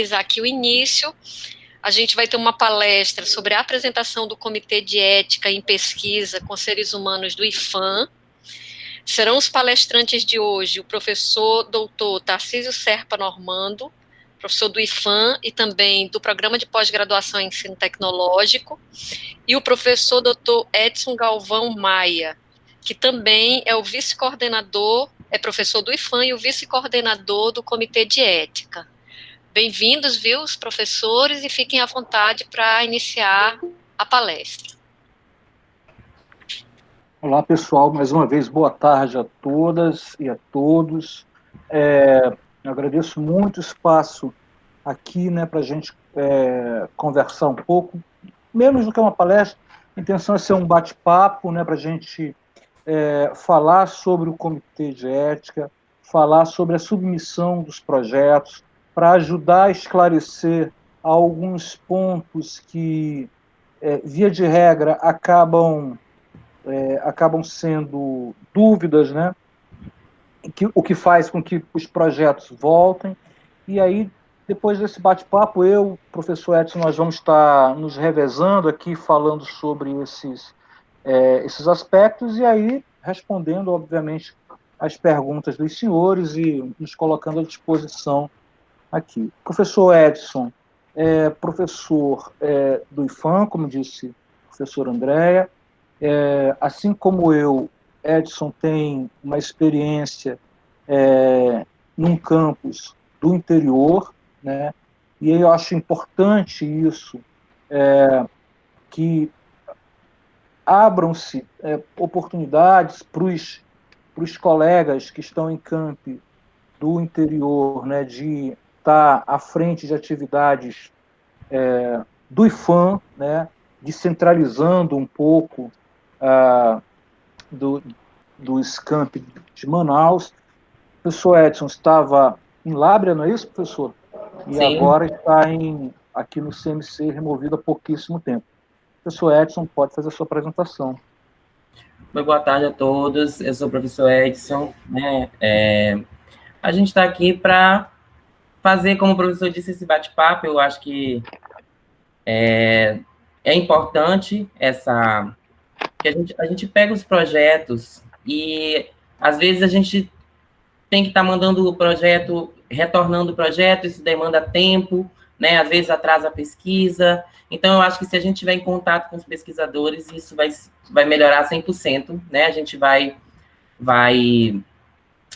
caracterizar aqui o início. A gente vai ter uma palestra sobre a apresentação do Comitê de Ética em Pesquisa com Seres Humanos do IFAM. Serão os palestrantes de hoje o professor doutor Tarcísio Serpa Normando, professor do IFAM e também do Programa de Pós-Graduação em Ensino Tecnológico, e o professor doutor Edson Galvão Maia, que também é o vice-coordenador, é professor do IFAM e o vice-coordenador do Comitê de Ética. Bem-vindos, viu, os professores, e fiquem à vontade para iniciar a palestra. Olá, pessoal, mais uma vez, boa tarde a todas e a todos. Eu agradeço muito o espaço aqui, né, para a gente conversar um pouco, menos do que uma palestra. A intenção é ser um bate-papo, né, para a gente falar sobre o Comitê de Ética, falar sobre a submissão dos projetos, para ajudar a esclarecer alguns pontos que, via de regra, acabam sendo dúvidas, né? O que faz com que os projetos voltem. E aí, depois desse bate-papo, eu, professor Edson, nós vamos estar nos revezando aqui, falando sobre esses aspectos, e aí respondendo, obviamente, as perguntas dos senhores e nos colocando à disposição aqui. O professor Edson é professor do IFAM, como disse a professora Andréa. Assim como eu, Edson tem uma experiência num campus do interior, né? E eu acho importante isso, que abram-se oportunidades para os colegas que estão em campi do interior, né, de estar à frente de atividades do IFAM, né, descentralizando um pouco dos campi de Manaus. O professor Edson estava em Lábrea, não é isso, professor? E Sim. agora está aqui no CMC, removido há pouquíssimo tempo. Professor Edson, pode fazer a sua apresentação. Boa tarde a todos, eu sou o professor Edson, né? A gente está aqui para fazer, como o professor disse, esse bate-papo. Eu acho que é importante que a gente pega os projetos e, às vezes, a gente tem que estar mandando o projeto, retornando o projeto, isso demanda tempo, né? Às vezes atrasa a pesquisa. Então, eu acho que se a gente estiver em contato com os pesquisadores, isso vai melhorar 100%, né? A gente vai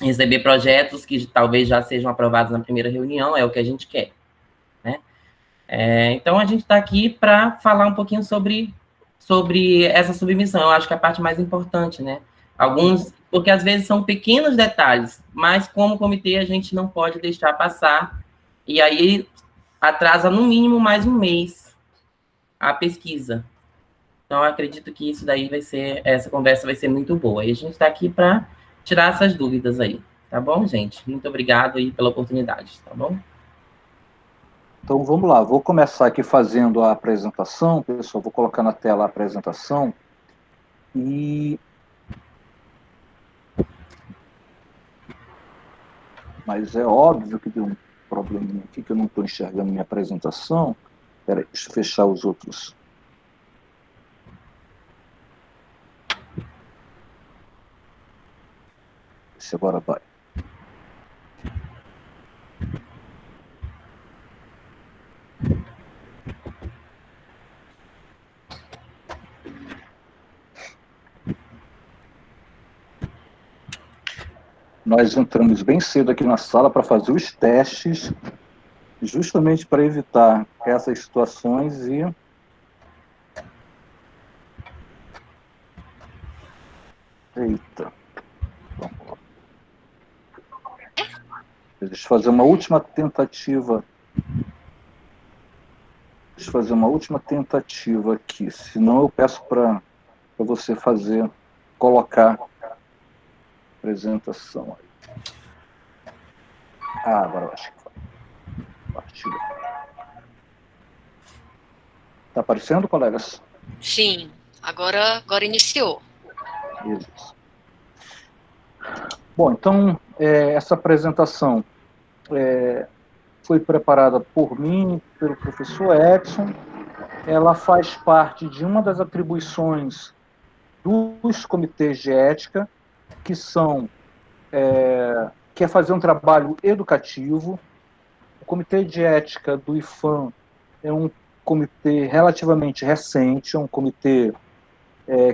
receber projetos que talvez já sejam aprovados na primeira reunião, é o que a gente quer, né? Então, a gente está aqui para falar um pouquinho sobre essa submissão. Eu acho que é a parte mais importante, né? Porque às vezes são pequenos detalhes, mas como comitê a gente não pode deixar passar, e aí atrasa no mínimo mais um mês a pesquisa. Então, eu acredito que essa conversa vai ser muito boa. E a gente está aqui para tirar essas dúvidas aí, tá bom, gente? Muito obrigado aí pela oportunidade, tá bom? Então, vamos lá. Vou começar aqui fazendo a apresentação, pessoal. Vou colocar na tela a apresentação. Mas é óbvio que deu um probleminha aqui, que eu não estou enxergando minha apresentação. Espera aí, deixa eu fechar os outros. Esse agora vai. Nós entramos bem cedo aqui na sala para fazer os testes, justamente para evitar essas situações e... Eita. Vamos lá. Deixa eu fazer uma última tentativa. Deixa eu fazer uma última tentativa aqui, senão eu peço para você colocar a apresentação aí. Agora eu acho que vai. Partilha. Está aparecendo, colegas? Sim, agora iniciou. Isso. Bom, então, essa apresentação foi preparada por mim, pelo professor Edson. Ela faz parte de uma das atribuições dos comitês de ética, que são que é fazer um trabalho educativo. O Comitê de Ética do IFAM é um comitê relativamente recente, é um comitê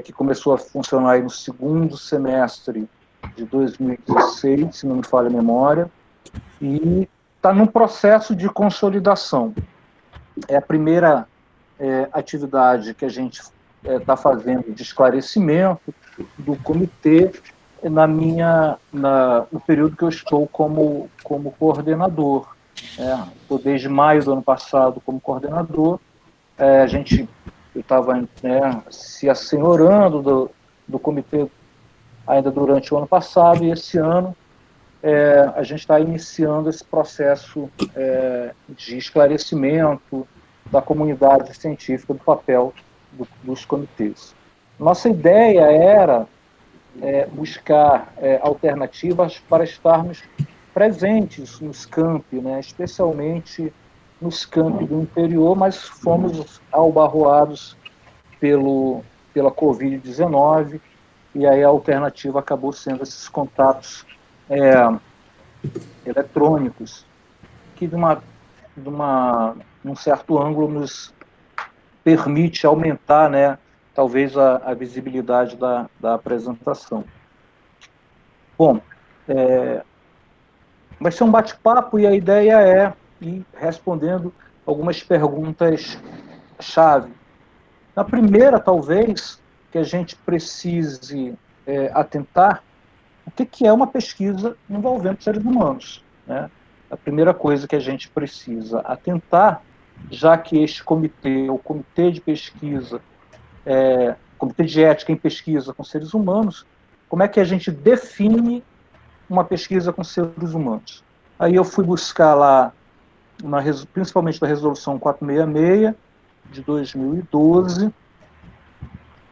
que começou a funcionar aí no segundo semestre de 2016, se não me falha a memória, e está num processo de consolidação. É a primeira atividade que a gente está fazendo de esclarecimento do comitê no período que eu estou como coordenador. Estou desde maio do ano passado como coordenador. Eu estava se assenhorando do comitê ainda durante o ano passado, e esse ano a gente está iniciando esse processo de esclarecimento da comunidade científica do papel dos comitês. Nossa ideia era buscar alternativas para estarmos presentes nos campi, né, especialmente nos campi do interior, mas fomos albarroados pela Covid-19, e aí a alternativa acabou sendo esses contatos eletrônicos, que num certo ângulo nos permite aumentar, né, talvez a visibilidade da apresentação. Bom, vai ser um bate-papo, e a ideia é ir respondendo algumas perguntas-chave. Na primeira, talvez, que a gente precise atentar, o que é uma pesquisa envolvendo seres humanos, né? A primeira coisa que a gente precisa atentar, já que este comitê, o comitê de pesquisa, comitê de ética em pesquisa com seres humanos, como é que a gente define uma pesquisa com seres humanos? Aí eu fui buscar lá, principalmente na resolução 466 de 2012,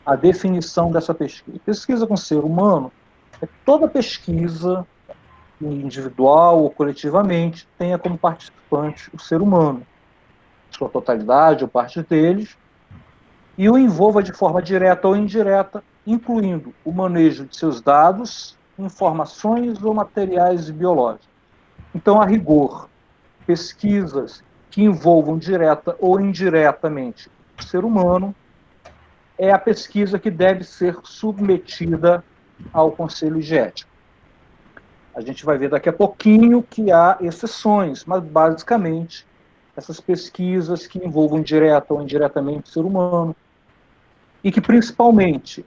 a definição dessa pesquisa. Pesquisa com ser humano é toda pesquisa, individual ou coletivamente, tenha como participante o ser humano, sua totalidade ou parte deles, e o envolva de forma direta ou indireta, incluindo o manejo de seus dados, informações ou materiais biológicos. Então, a rigor, pesquisas que envolvam direta ou indiretamente o ser humano é a pesquisa que deve ser submetida ao Conselho de Ética. A gente vai ver daqui a pouquinho que há exceções, mas, basicamente, essas pesquisas que envolvam direta ou indiretamente o ser humano e que, principalmente,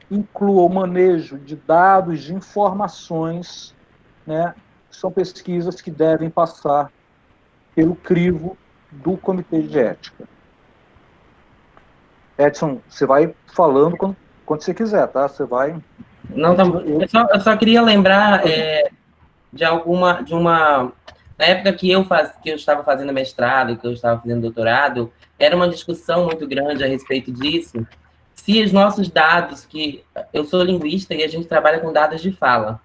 incluam o manejo de dados, de informações, né, são pesquisas que devem passar pelo crivo do Comitê de Ética. Edson, você vai falando quando você quiser, tá? Você vai... Não, eu só queria lembrar na época que eu estava fazendo mestrado, que eu estava fazendo doutorado, era uma discussão muito grande a respeito disso, se os nossos dados, que eu sou linguista e a gente trabalha com dados de fala,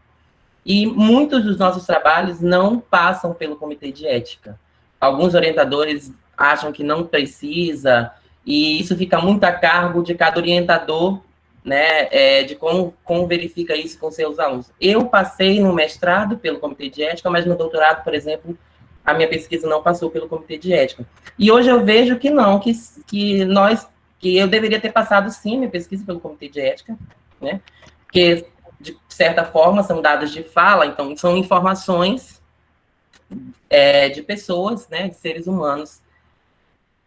e muitos dos nossos trabalhos não passam pelo Comitê de Ética. Alguns orientadores acham que não precisa, e isso fica muito a cargo de cada orientador, né, de como verifica isso com seus alunos. Eu passei no mestrado pelo Comitê de Ética, mas no doutorado, por exemplo, a minha pesquisa não passou pelo Comitê de Ética. E hoje eu vejo que não, que eu deveria ter passado, sim, minha pesquisa pelo Comitê de Ética, né, porque, de certa forma, são dados de fala, então são informações de pessoas, né, de seres humanos.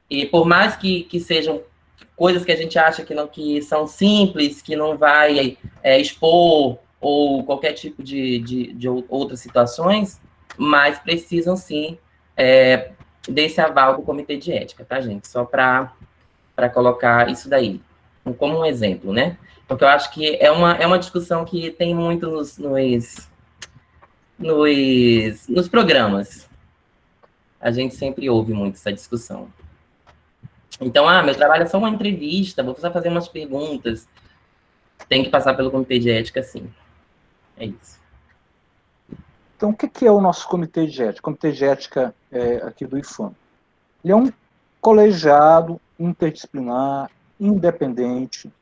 E por mais que sejam coisas que a gente acha que são simples, que não vai expor, ou qualquer tipo de outras situações, mas precisam, sim, desse aval do Comitê de Ética, tá, gente? Só para colocar isso daí, como um exemplo, né? Porque eu acho que é uma discussão que tem muito nos programas. A gente sempre ouve muito essa discussão. Então, meu trabalho é só uma entrevista, vou só fazer umas perguntas. Tem que passar pelo Comitê de Ética, sim. É isso. Então, o que é o nosso comitê de ética? O comitê de ética aqui do IFAM. Ele é um colegiado interdisciplinar, independente.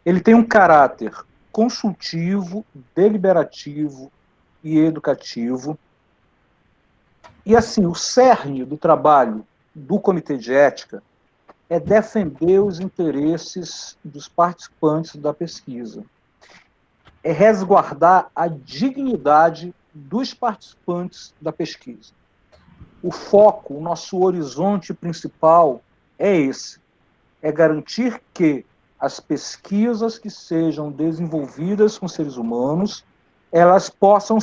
Ele tem um caráter consultivo, deliberativo e educativo. E, assim, o cerne do trabalho do comitê de ética é defender os interesses dos participantes da pesquisa. É resguardar a dignidade dos participantes da pesquisa. O foco, o nosso horizonte principal é esse, é garantir que as pesquisas que sejam desenvolvidas com seres humanos, elas possam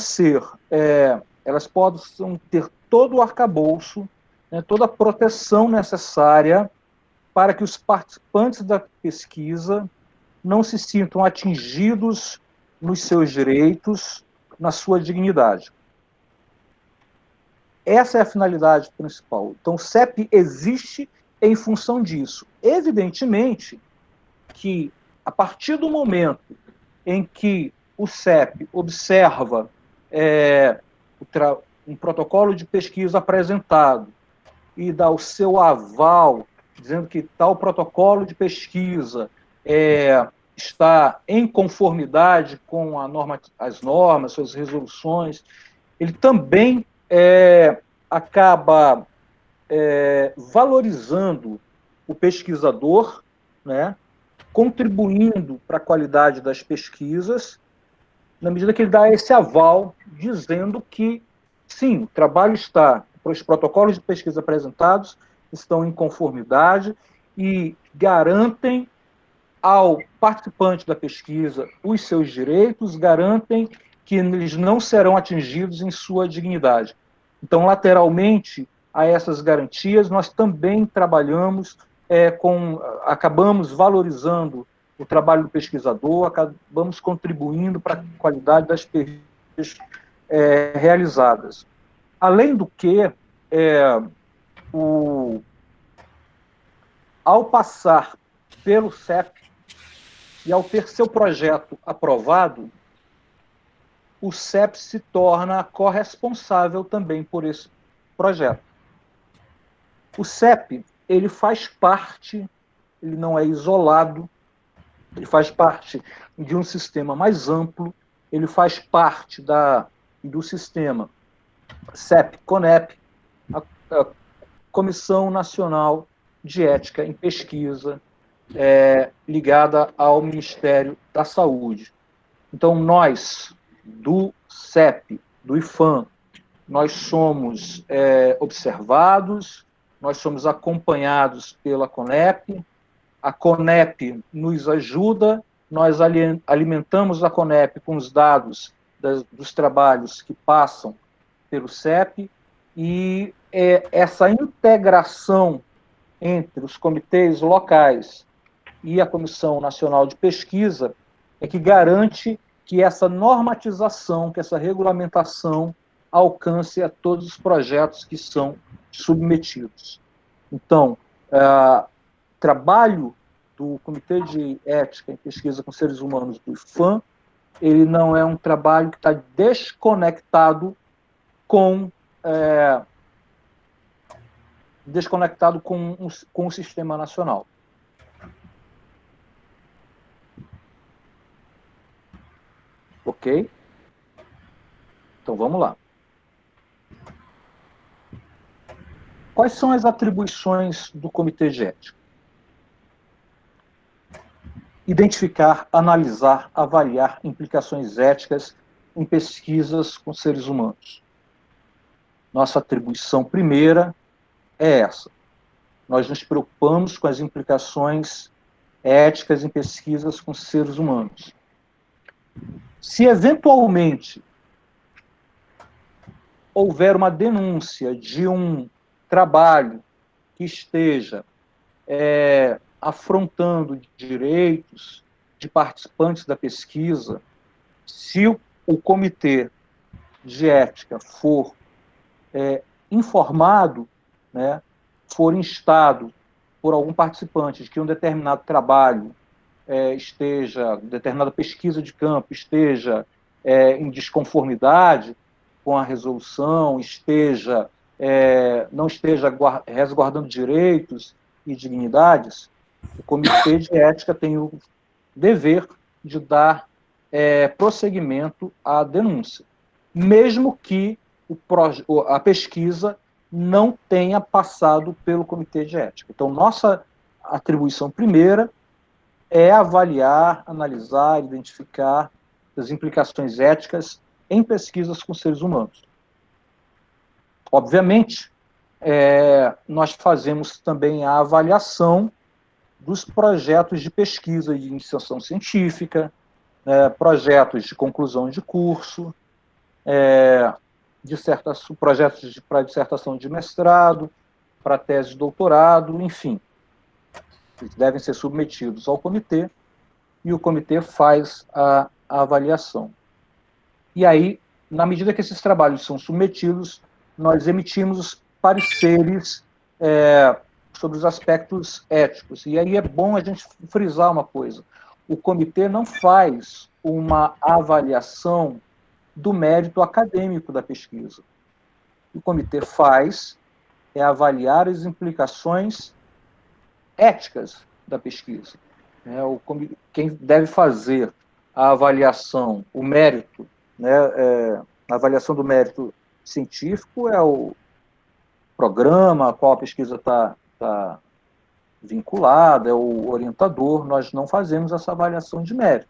ter todo o arcabouço, né, toda a proteção necessária para que os participantes da pesquisa não se sintam atingidos nos seus direitos, na sua dignidade. Essa é a finalidade principal. Então, o CEP existe em função disso. Evidentemente que, a partir do momento em que o CEP observa um protocolo de pesquisa apresentado e dá o seu aval, dizendo que tal protocolo de pesquisa está em conformidade com as normas, suas resoluções, ele também acaba valorizando o pesquisador, né, contribuindo para a qualidade das pesquisas, na medida que ele dá esse aval, dizendo que, sim, o trabalho os protocolos de pesquisa apresentados estão em conformidade e garantem ao participante da pesquisa os seus direitos, garantem que eles não serão atingidos em sua dignidade. Então, lateralmente a essas garantias, nós também trabalhamos acabamos valorizando o trabalho do pesquisador, acabamos contribuindo para a qualidade das pesquisas realizadas. Além do que, ao passar pelo CEP e ao ter seu projeto aprovado, o CEP se torna corresponsável também por esse projeto. O CEP, ele faz parte, ele não é isolado, ele faz parte de um sistema mais amplo, ele faz parte do sistema CEP-CONEP, a Comissão Nacional de Ética em Pesquisa, ligada ao Ministério da Saúde. Então, nós, do CEP, do IFAM, nós somos observados, nós somos acompanhados pela CONEP, a CONEP nos ajuda, nós alimentamos a CONEP com os dados dos trabalhos que passam pelo CEP, e essa integração entre os comitês locais e a Comissão Nacional de Pesquisa é que garante que essa normatização, que essa regulamentação alcance a todos os projetos que são submetidos. Então, trabalho do Comitê de Ética em Pesquisa com Seres Humanos do IFAM, ele não é um trabalho que está desconectado com o sistema nacional. Ok? Então, vamos lá. Quais são as atribuições do Comitê de Ética? Identificar, analisar, avaliar implicações éticas em pesquisas com seres humanos. Nossa atribuição primeira é essa. Nós nos preocupamos com as implicações éticas em pesquisas com seres humanos. Se eventualmente houver uma denúncia de um trabalho que esteja afrontando direitos de participantes da pesquisa, se o comitê de ética for informado, né, for instado por algum participante de que um determinado trabalho determinada pesquisa de campo esteja em desconformidade, com a resolução, não esteja resguardando direitos e dignidades, o Comitê de Ética tem o dever de dar prosseguimento à denúncia, mesmo que a pesquisa não tenha passado pelo Comitê de Ética. Então, nossa atribuição primeira é avaliar, analisar, identificar as implicações éticas em pesquisas com seres humanos. Obviamente, nós fazemos também a avaliação dos projetos de pesquisa e de iniciação científica, projetos de conclusão de curso, projetos para dissertação de mestrado, para tese de doutorado, enfim. Eles devem ser submetidos ao comitê e o comitê faz a avaliação. E aí, na medida que esses trabalhos são submetidos, nós emitimos pareceres sobre os aspectos éticos. E aí é bom a gente frisar uma coisa. O comitê não faz uma avaliação do mérito acadêmico da pesquisa. O comitê faz avaliar as implicações éticas da pesquisa. Quem deve fazer a avaliação, o mérito, a avaliação do mérito científico é o programa a qual a pesquisa está vinculada, é o orientador. Nós não fazemos essa avaliação de mérito.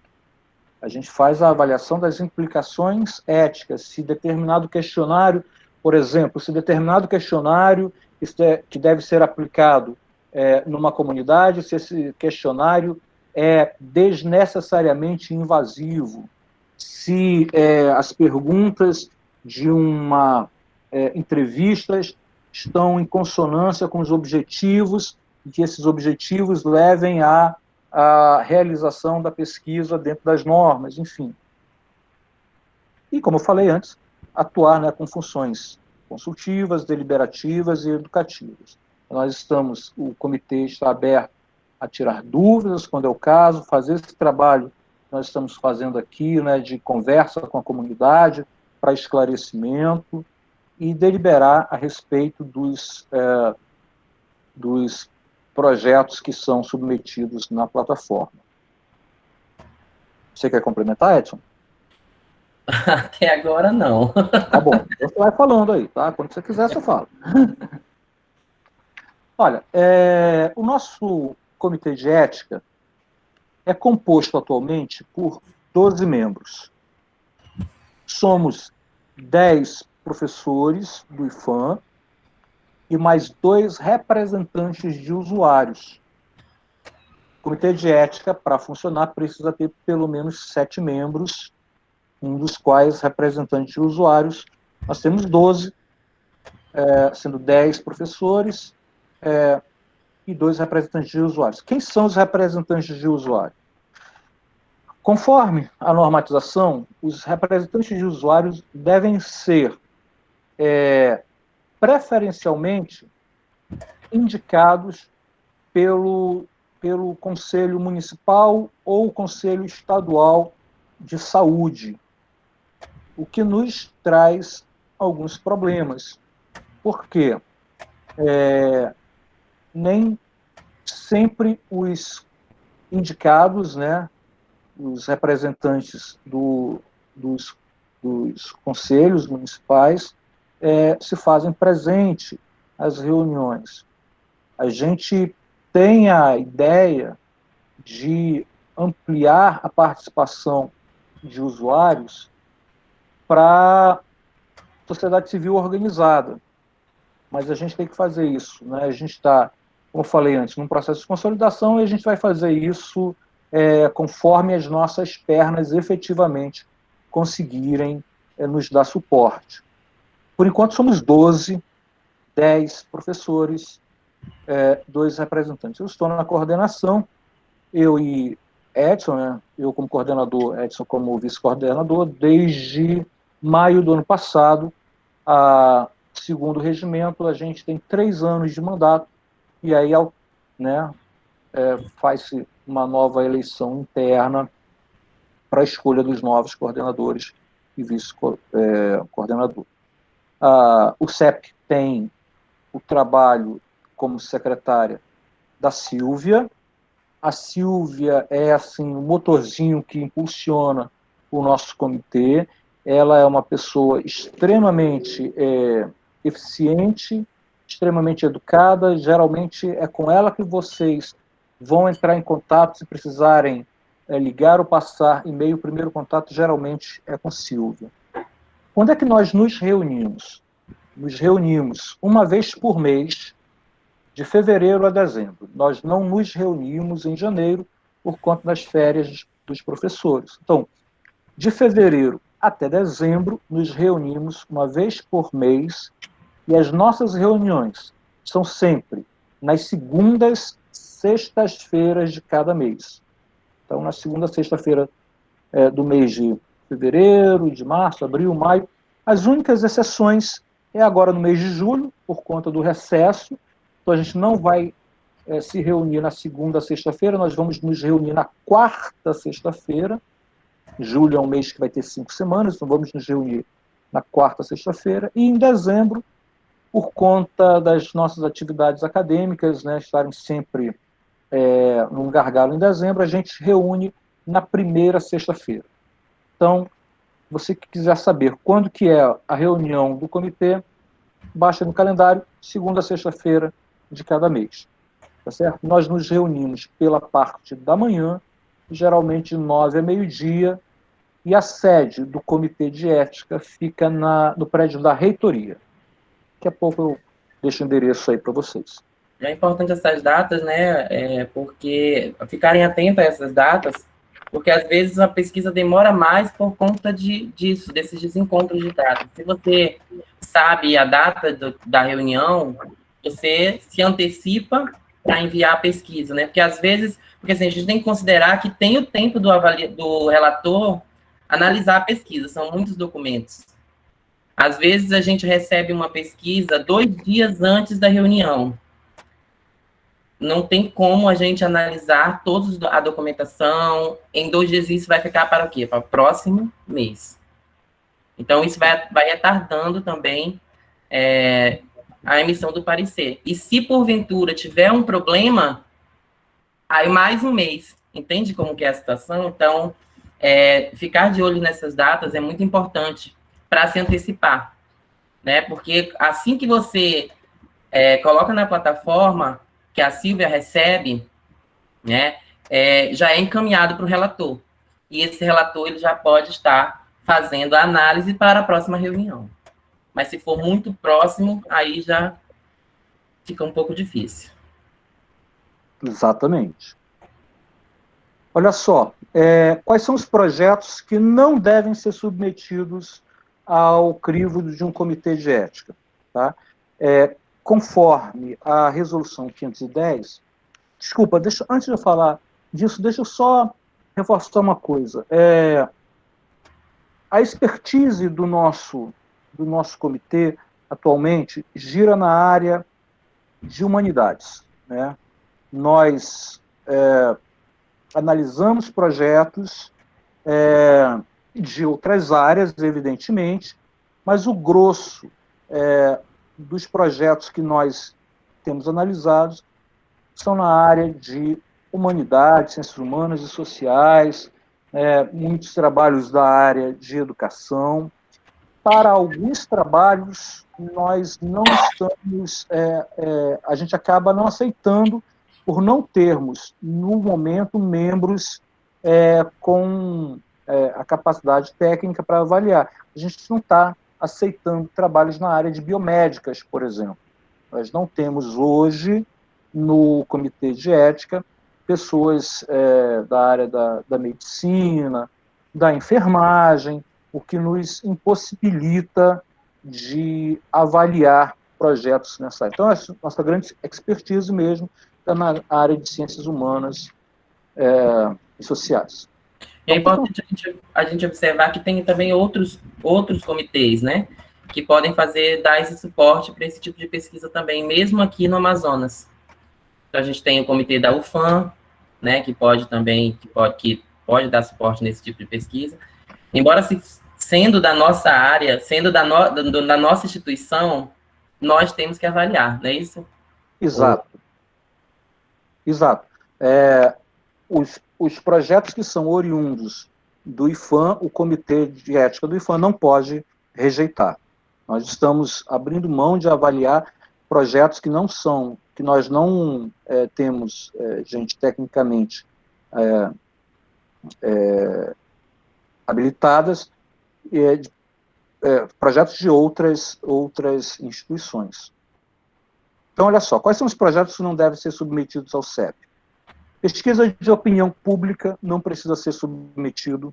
A gente faz a avaliação das implicações éticas. Se determinado questionário, por exemplo, se determinado questionário que deve ser aplicado numa comunidade, se esse questionário é desnecessariamente invasivo, se as perguntas de uma entrevista estão em consonância com os objetivos, e que esses objetivos levem à realização da pesquisa dentro das normas, enfim. E, como eu falei antes, atuar com funções consultivas, deliberativas e educativas. O comitê está aberto a tirar dúvidas, quando é o caso, fazer esse trabalho que nós estamos fazendo aqui, de conversa com a comunidade, para esclarecimento, e deliberar a respeito dos projetos que são submetidos na plataforma. Você quer complementar, Edson? Até agora, não. Tá bom, você vai falando aí, tá? Quando você quiser, você fala. Olha, o nosso comitê de ética é composto atualmente por 12 membros. Somos 10 professores do IFAM e mais 2 representantes de usuários. O comitê de ética, para funcionar, precisa ter pelo menos 7 membros, um dos quais representantes de usuários. Nós temos 12, sendo 10 professores e 2 representantes de usuários. Quem são os representantes de usuário? Conforme a normatização, os representantes de usuários devem ser preferencialmente indicados pelo Conselho Municipal ou Conselho Estadual de Saúde, o que nos traz alguns problemas. Por quê? Nem sempre os indicados, os representantes dos conselhos municipais se fazem presente às reuniões. A gente tem a ideia de ampliar a participação de usuários para a sociedade civil organizada, mas a gente tem que fazer isso. A gente está, como eu falei antes, num processo de consolidação, e a gente vai fazer isso conforme as nossas pernas efetivamente conseguirem nos dar suporte. Por enquanto, somos 12, 10 professores, 2 representantes. Eu estou na coordenação, eu e Edson, eu como coordenador, Edson como vice-coordenador, desde maio do ano passado. Segundo o regimento, a gente tem 3 anos de mandato, e aí faz-se uma nova eleição interna para a escolha dos novos coordenadores e vice-coordenador. O CEP tem o trabalho como secretária da Silvia. A Silvia é assim o motorzinho que impulsiona o nosso comitê. Ela é uma pessoa extremamente eficiente, extremamente educada. Geralmente é com ela que vocês vão entrar em contato se precisarem ligar ou passar e-mail. O primeiro contato geralmente é com Silvia. Quando é que nós nos reunimos? Nos reunimos uma vez por mês, de fevereiro a dezembro. Nós não nos reunimos em janeiro por conta das férias dos professores. Então, de fevereiro até dezembro, nos reunimos uma vez por mês, e as nossas reuniões são sempre nas segundas sextas-feiras de cada mês. Então, na segunda sexta-feira do mês de fevereiro, de março, abril, maio. As únicas exceções é agora no mês de julho, por conta do recesso. Então, a gente não vai se reunir na segunda sexta-feira, nós vamos nos reunir na quarta sexta-feira. Julho é um mês que vai ter 5 semanas, então vamos nos reunir na quarta sexta-feira. E em dezembro, por conta das nossas atividades acadêmicas, né, estarem sempre num gargalo em dezembro, a gente reúne na primeira sexta-feira. Então, você que quiser saber quando que é a reunião do comitê, baixa no calendário, segunda a sexta-feira de cada mês. Tá certo? Nós nos reunimos pela parte da manhã, geralmente de 9 a meio-dia, e a sede do Comitê de Ética fica no prédio da reitoria. Daqui a pouco eu deixo o endereço aí para vocês. É importante essas datas, né, porque ficarem atentos a essas datas, porque às vezes a pesquisa demora mais por conta desses desencontros de datas. Se você sabe a data da reunião, você se antecipa para enviar a pesquisa, né? Porque às vezes, porque assim, a gente tem que considerar que tem o tempo do relator analisar a pesquisa, são muitos documentos. Às vezes a gente recebe uma pesquisa 2 dias antes da reunião. Não tem como a gente analisar toda a documentação. Em 2 dias isso vai ficar para o quê? Para o próximo mês. Então, isso vai retardando também a emissão do parecer. E se, porventura, tiver um problema, aí mais um mês. Entende como que é a situação? Então, ficar de olho nessas datas é muito importante para se antecipar, né? Porque assim que você coloca na plataforma, que a Silvia recebe, né, já é encaminhado para o relator. E esse relator ele já pode estar fazendo a análise para a próxima reunião. Mas se for muito próximo, aí já fica um pouco difícil. Exatamente. Olha só, quais são os projetos que não devem ser submetidos ao crivo de um comitê de ética? Tá? Conforme a resolução 510, desculpa, antes de eu falar disso, deixa eu só reforçar uma coisa. A expertise do nosso comitê, atualmente, gira na área de humanidades, né? Nós analisamos projetos de outras áreas, evidentemente, mas o grosso dos projetos que nós temos analisados são na área de humanidades, ciências humanas e sociais, muitos trabalhos da área de educação. Para alguns trabalhos, nós não estamos, a gente acaba não aceitando por não termos, no momento, membros com a capacidade técnica para avaliar. A gente não está aceitando trabalhos na área de biomédicas, por exemplo. Nós não temos hoje, no Comitê de Ética, pessoas da área da medicina, da enfermagem, o que nos impossibilita de avaliar projetos nessa área. Então, a nossa grande expertise mesmo está na área de ciências humanas e sociais. É importante a gente observar que tem também outros comitês, né, que podem dar esse suporte para esse tipo de pesquisa também, mesmo aqui no Amazonas. Então, a gente tem o comitê da UFAM, né, que pode dar suporte nesse tipo de pesquisa. Embora sendo da nossa área, sendo da nossa instituição, nós temos que avaliar, não é isso? Exato. Exato. Os projetos que são oriundos do IPHAN, o Comitê de Ética do IPHAN não pode rejeitar. Nós estamos abrindo mão de avaliar projetos que nós não temos gente tecnicamente habilitadas, projetos de outras instituições. Então, olha só, quais são os projetos que não devem ser submetidos ao CEP? Pesquisa de opinião pública não precisa ser submetido.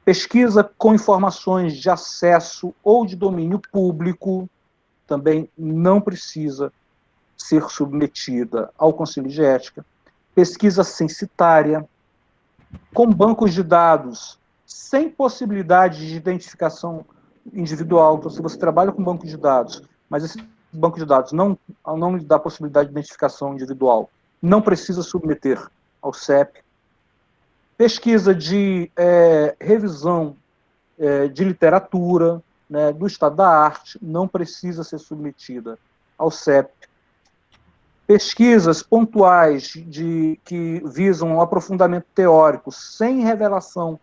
Pesquisa com informações de acesso ou de domínio público também não precisa ser submetida ao Conselho de Ética. Pesquisa censitária, com bancos de dados sem possibilidade de identificação individual. Então, se você trabalha com banco de dados, mas esse banco de dados não lhe dá possibilidade de identificação individual, não precisa submeter ao CEP. Pesquisa de revisão de literatura, né, do estado da arte, não precisa ser submetida ao CEP. Pesquisas pontuais que visam um aprofundamento teórico sem revelação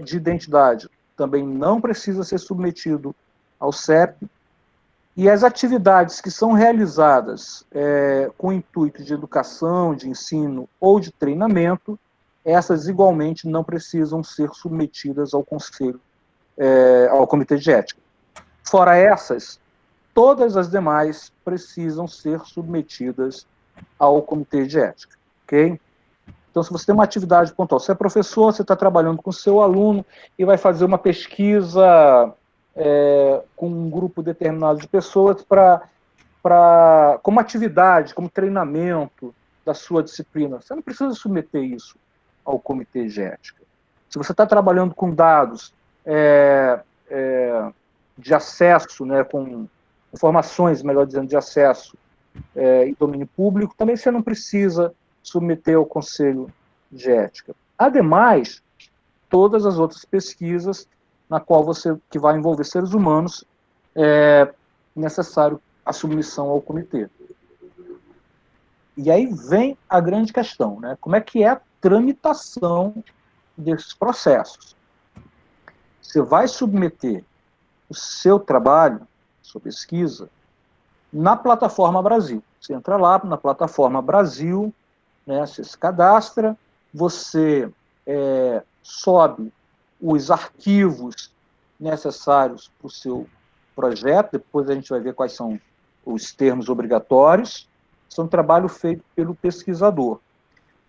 de identidade também não precisa ser submetido ao CEP. E as atividades que são realizadas com o intuito de educação, de ensino ou de treinamento, essas igualmente não precisam ser submetidas ao Conselho, ao Comitê de Ética. Fora essas, todas as demais precisam ser submetidas ao Comitê de Ética, ok? Então, se você tem uma atividade pontual, você é professor, você está trabalhando com o seu aluno e vai fazer uma pesquisa com um grupo determinado de pessoas como atividade, como treinamento da sua disciplina. Você não precisa submeter isso ao Comitê de Ética. Se você está trabalhando com dados de acesso, né, com informações, melhor dizendo, de acesso e domínio público, também você não precisa submeter ao Conselho de Ética. Ademais, todas as outras pesquisas na qual que vai envolver seres humanos, é necessário a submissão ao comitê. E aí vem a grande questão, né? Como é que é a tramitação desses processos? Você vai submeter o seu trabalho, sua pesquisa, na plataforma Brasil. Você entra lá na plataforma Brasil, né, você se cadastra, você sobe os arquivos necessários para o seu projeto, depois a gente vai ver quais são os termos obrigatórios. Isso é um trabalho feito pelo pesquisador.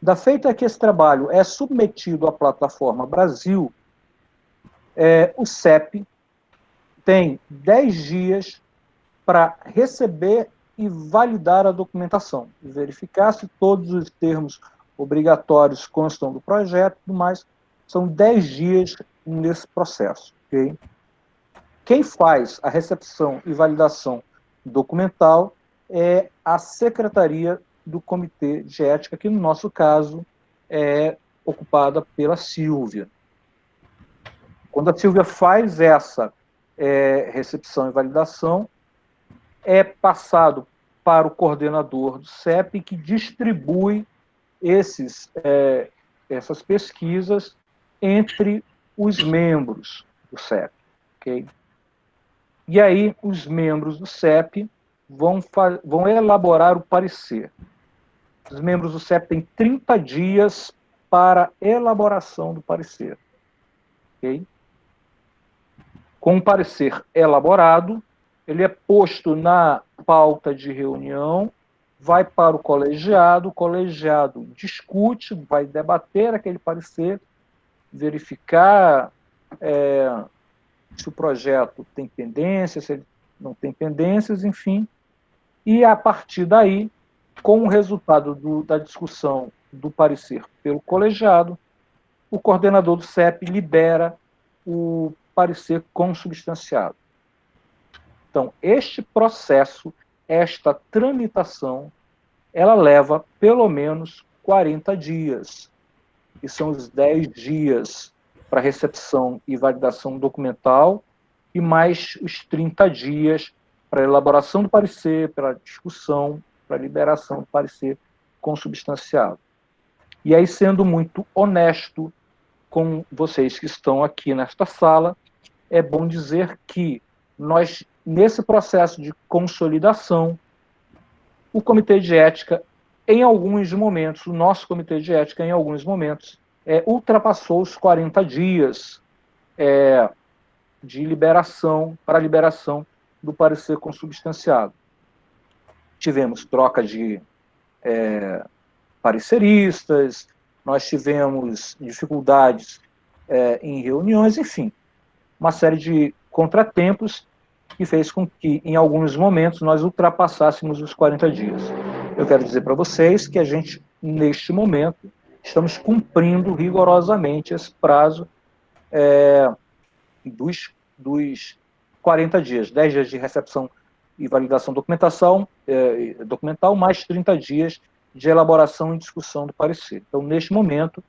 Da feita que esse trabalho é submetido à plataforma Brasil, o CEP tem 10 dias para receber e validar a documentação, verificar se todos os termos obrigatórios constam do projeto e tudo mais. São 10 dias nesse processo. Okay? Quem faz a recepção e validação documental é a Secretaria do Comitê de Ética, que no nosso caso é ocupada pela Sílvia. Quando a Sílvia faz essa recepção e validação, é passado para o coordenador do CEP, que distribui essas pesquisas entre os membros do CEP. Okay? E aí, os membros do CEP vão elaborar o parecer. Os membros do CEP têm 30 dias para elaboração do parecer. Okay? Com o parecer elaborado, ele é posto na pauta de reunião, vai para o colegiado discute, vai debater aquele parecer, verificar se o projeto tem pendências, se ele não tem pendências, enfim. E, a partir daí, com o resultado da discussão do parecer pelo colegiado, o coordenador do CEP libera o parecer consubstanciado. Então, este processo, esta tramitação, ela leva pelo menos 40 dias, que são os 10 dias para recepção e validação documental, e mais os 30 dias para elaboração do parecer, para discussão, para liberação do parecer consubstanciado. E aí, sendo muito honesto com vocês que estão aqui nesta sala, é bom dizer que nós, nesse processo de consolidação, o Comitê de Ética, em alguns momentos, o nosso Comitê de Ética, em alguns momentos, ultrapassou os 40 dias de liberação, para liberação do parecer consubstanciado. Tivemos troca de pareceristas, nós tivemos dificuldades em reuniões, enfim, uma série de contratempos que fez com que, em alguns momentos, nós ultrapassássemos os 40 dias. Eu quero dizer para vocês que a gente, neste momento, estamos cumprindo rigorosamente esse prazo dos 40 dias, 10 dias de recepção e validação documental, mais 30 dias de elaboração e discussão do parecer. Então, neste momento,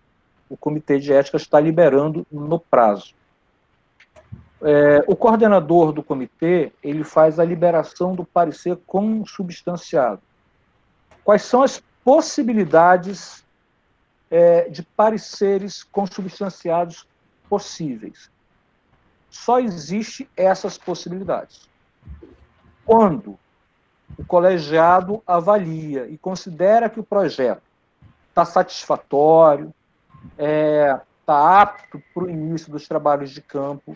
o Comitê de Ética está liberando no prazo. O coordenador do comitê, ele faz a liberação do parecer consubstanciado. Quais são as possibilidades de pareceres consubstanciados possíveis? Só existe essas possibilidades. Quando o colegiado avalia e considera que o projeto está satisfatório, está apto para o início dos trabalhos de campo,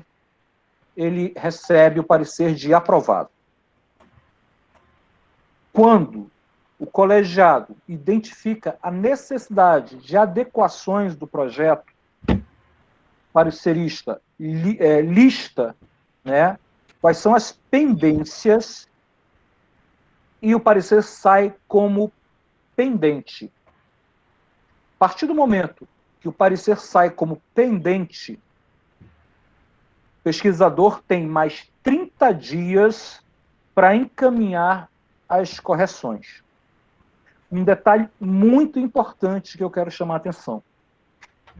ele recebe o parecer de aprovado. Quando o colegiado identifica a necessidade de adequações do projeto, o parecerista lista, né, quais são as pendências e o parecer sai como pendente. A partir do momento que o parecer sai como pendente, o pesquisador tem mais 30 dias para encaminhar as correções. Um detalhe muito importante que eu quero chamar a atenção.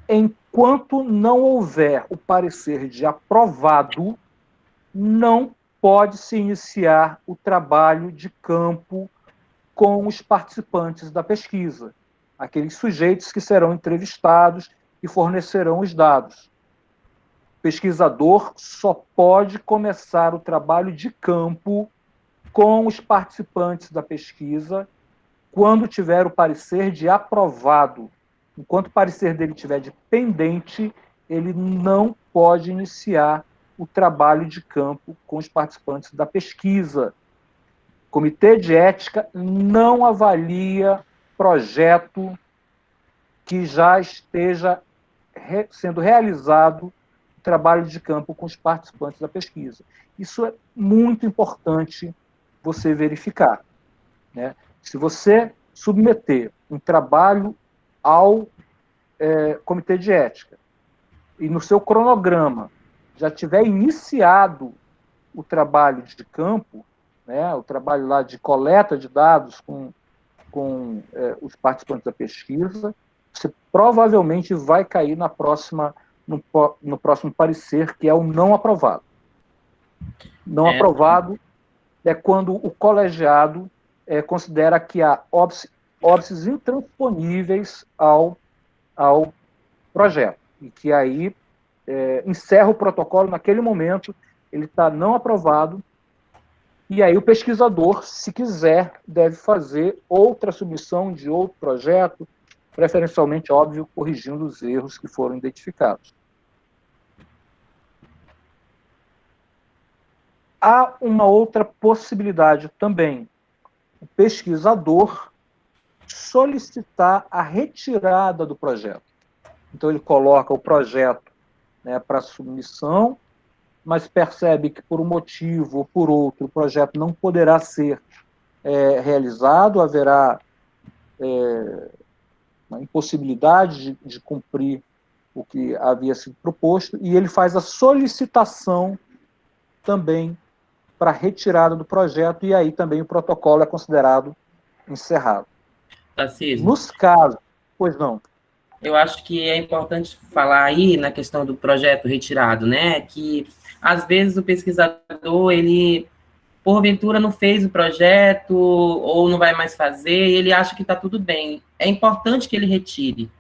Enquanto não houver o parecer de aprovado, não pode-se iniciar o trabalho de campo com os participantes da pesquisa, aqueles sujeitos que serão entrevistados e fornecerão os dados. O pesquisador só pode começar o trabalho de campo com os participantes da pesquisa quando tiver o parecer de aprovado. Enquanto o parecer dele estiver de pendente, ele não pode iniciar o trabalho de campo com os participantes da pesquisa. O Comitê de Ética não avalia projeto que já esteja sendo realizado trabalho de campo com os participantes da pesquisa. Isso é muito importante você verificar, né? Se você submeter um trabalho ao Comitê de Ética e no seu cronograma já tiver iniciado o trabalho de campo, né, o trabalho lá de coleta de dados com os participantes da pesquisa, você provavelmente vai cair no próximo parecer, que é o não aprovado. Não aprovado é quando o colegiado considera que há óbices intransponíveis ao projeto, e que aí encerra o protocolo naquele momento, ele está não aprovado, e aí o pesquisador, se quiser, deve fazer outra submissão de outro projeto, preferencialmente, óbvio, corrigindo os erros que foram identificados. Há uma outra possibilidade também. O pesquisador solicitar a retirada do projeto. Então, ele coloca o projeto, né, para submissão, mas percebe que, por um motivo ou por outro, o projeto não poderá ser realizado, haverá uma impossibilidade de cumprir o que havia sido proposto, e ele faz a solicitação também para retirada do projeto, e aí também o protocolo é considerado encerrado. Tarcísio, Nos casos... Pois não. eu acho que é importante falar aí na questão do projeto retirado, né? Que às vezes o pesquisador, ele porventura não fez o projeto ou não vai mais fazer, e ele acha que está tudo bem. É importante que ele retire,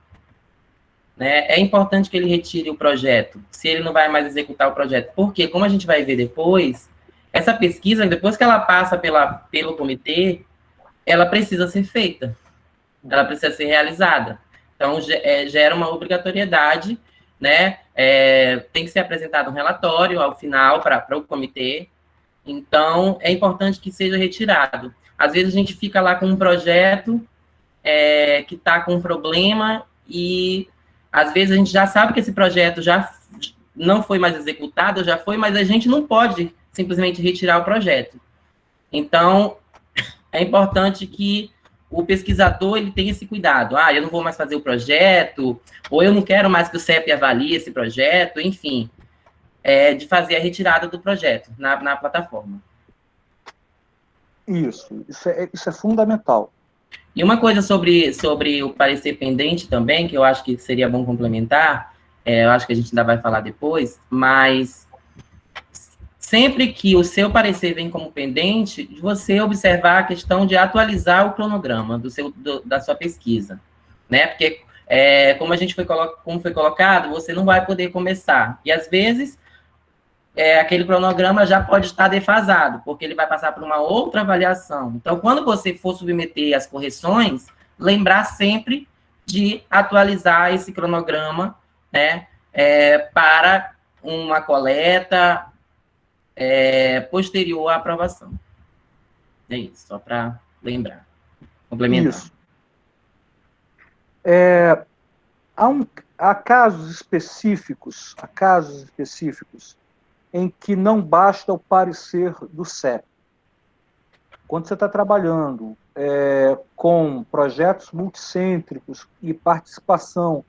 né? É importante que ele retire o projeto, se ele não vai mais executar o projeto. Porque, como a gente vai ver depois, essa pesquisa, depois que ela passa pelo comitê, ela precisa ser feita, ela precisa ser realizada. Então, gera uma obrigatoriedade, né? Tem que ser apresentado um relatório ao final para o comitê. Então, é importante que seja retirado. Às vezes, a gente fica lá com um projeto que está com um problema e, às vezes, a gente já sabe que esse projeto já não foi mais executado, já foi, mas a gente não pode simplesmente retirar o projeto. Então, é importante que o pesquisador ele tenha esse cuidado. Eu não vou mais fazer o projeto, ou eu não quero mais que o CEP avalie esse projeto, enfim, de fazer a retirada do projeto na plataforma. Isso é fundamental. E uma coisa sobre o parecer pendente também, que eu acho que seria bom complementar, eu acho que a gente ainda vai falar depois, mas sempre que o seu parecer vem como pendente, você observar a questão de atualizar o cronograma da sua pesquisa, né? Porque, como foi colocado, você não vai poder começar. E, às vezes, aquele cronograma já pode estar defasado, porque ele vai passar por uma outra avaliação. Então, quando você for submeter as correções, lembrar sempre de atualizar esse cronograma, né? Para uma coleta posterior à aprovação. É isso, só para lembrar. Complementar. Isso. Há casos específicos em que não basta o parecer do CEP. Quando você está trabalhando com projetos multicêntricos e participação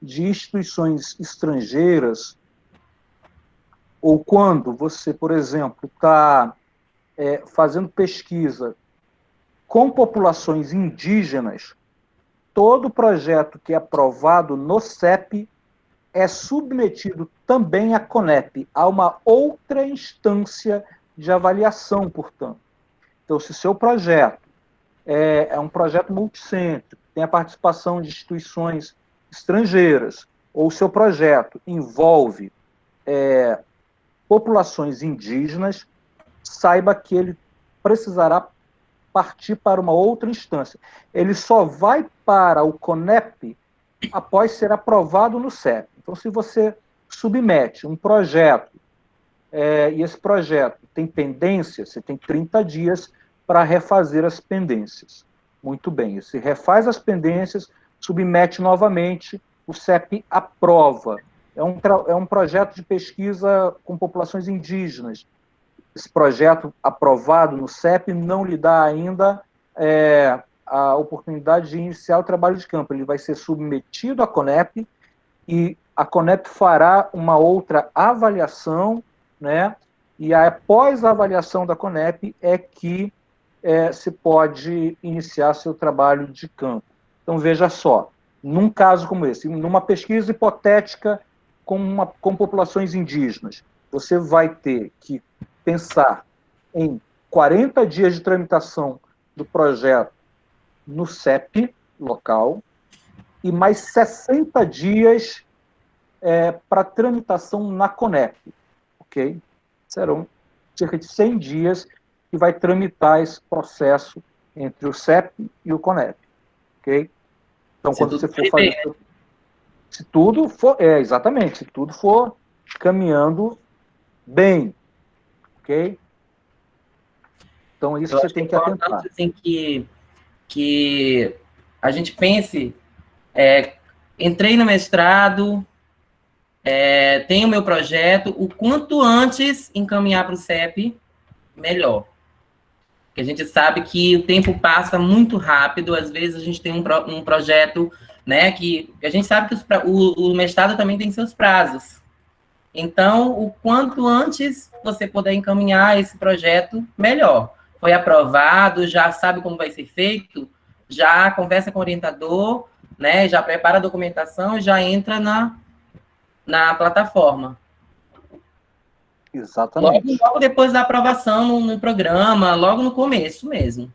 de instituições estrangeiras, ou quando você, por exemplo, está fazendo pesquisa com populações indígenas, todo projeto que é aprovado no CEP é submetido também à CONEP, a uma outra instância de avaliação, portanto. Então, se seu projeto é um projeto multicêntrico, tem a participação de instituições estrangeiras, ou seu projeto envolve populações indígenas, saiba que ele precisará partir para uma outra instância. Ele só vai para o CONEP após ser aprovado no CEP. Então, se você submete um projeto e esse projeto tem pendência, você tem 30 dias para refazer as pendências. Muito bem, você refaz as pendências, submete novamente, o CEP aprova. É um projeto de pesquisa com populações indígenas. Esse projeto aprovado no CEP não lhe dá ainda a oportunidade de iniciar o trabalho de campo. Ele vai ser submetido à CONEP e a CONEP fará uma outra avaliação, né? E após a avaliação da CONEP é que se pode iniciar seu trabalho de campo. Então, veja só, num caso como esse, numa pesquisa hipotética com populações indígenas, você vai ter que pensar em 40 dias de tramitação do projeto no CEP local e mais 60 dias para tramitação na CONEP, ok? Serão cerca de 100 dias que vai tramitar esse processo entre o CEP e o CONEP, ok? Então, quando você for fazer... Se tudo for... exatamente, se tudo for caminhando bem, ok? Então, isso você tem que atentar. Assim, que a gente pense, entrei no mestrado, tenho o meu projeto, o quanto antes encaminhar para o CEP, melhor. Porque a gente sabe que o tempo passa muito rápido, às vezes a gente tem um projeto, né, que a gente sabe que o mestrado também tem seus prazos. Então, o quanto antes você puder encaminhar esse projeto, melhor. Foi aprovado, já sabe como vai ser feito, já conversa com o orientador, né? Já prepara a documentação e já entra na plataforma. Exatamente. Logo depois da aprovação no programa, logo no começo mesmo.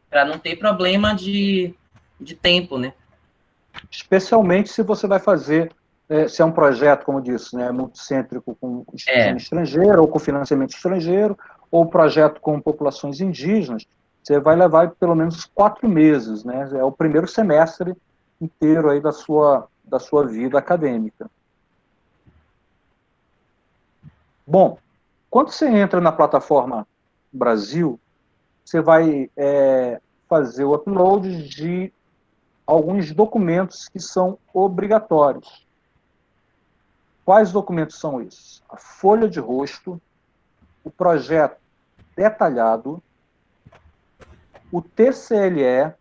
Para não ter problema de tempo, né? Especialmente se você vai fazer, se é um projeto, como eu disse, né, multicêntrico com instituição estrangeira ou com financiamento estrangeiro, ou projeto com populações indígenas, você vai levar pelo menos 4 meses, né? É o primeiro semestre inteiro aí da sua vida acadêmica. Bom, quando você entra na plataforma Brasil, você vai fazer o upload de alguns documentos que são obrigatórios. Quais documentos são esses? A folha de rosto, o projeto detalhado, o TCLE,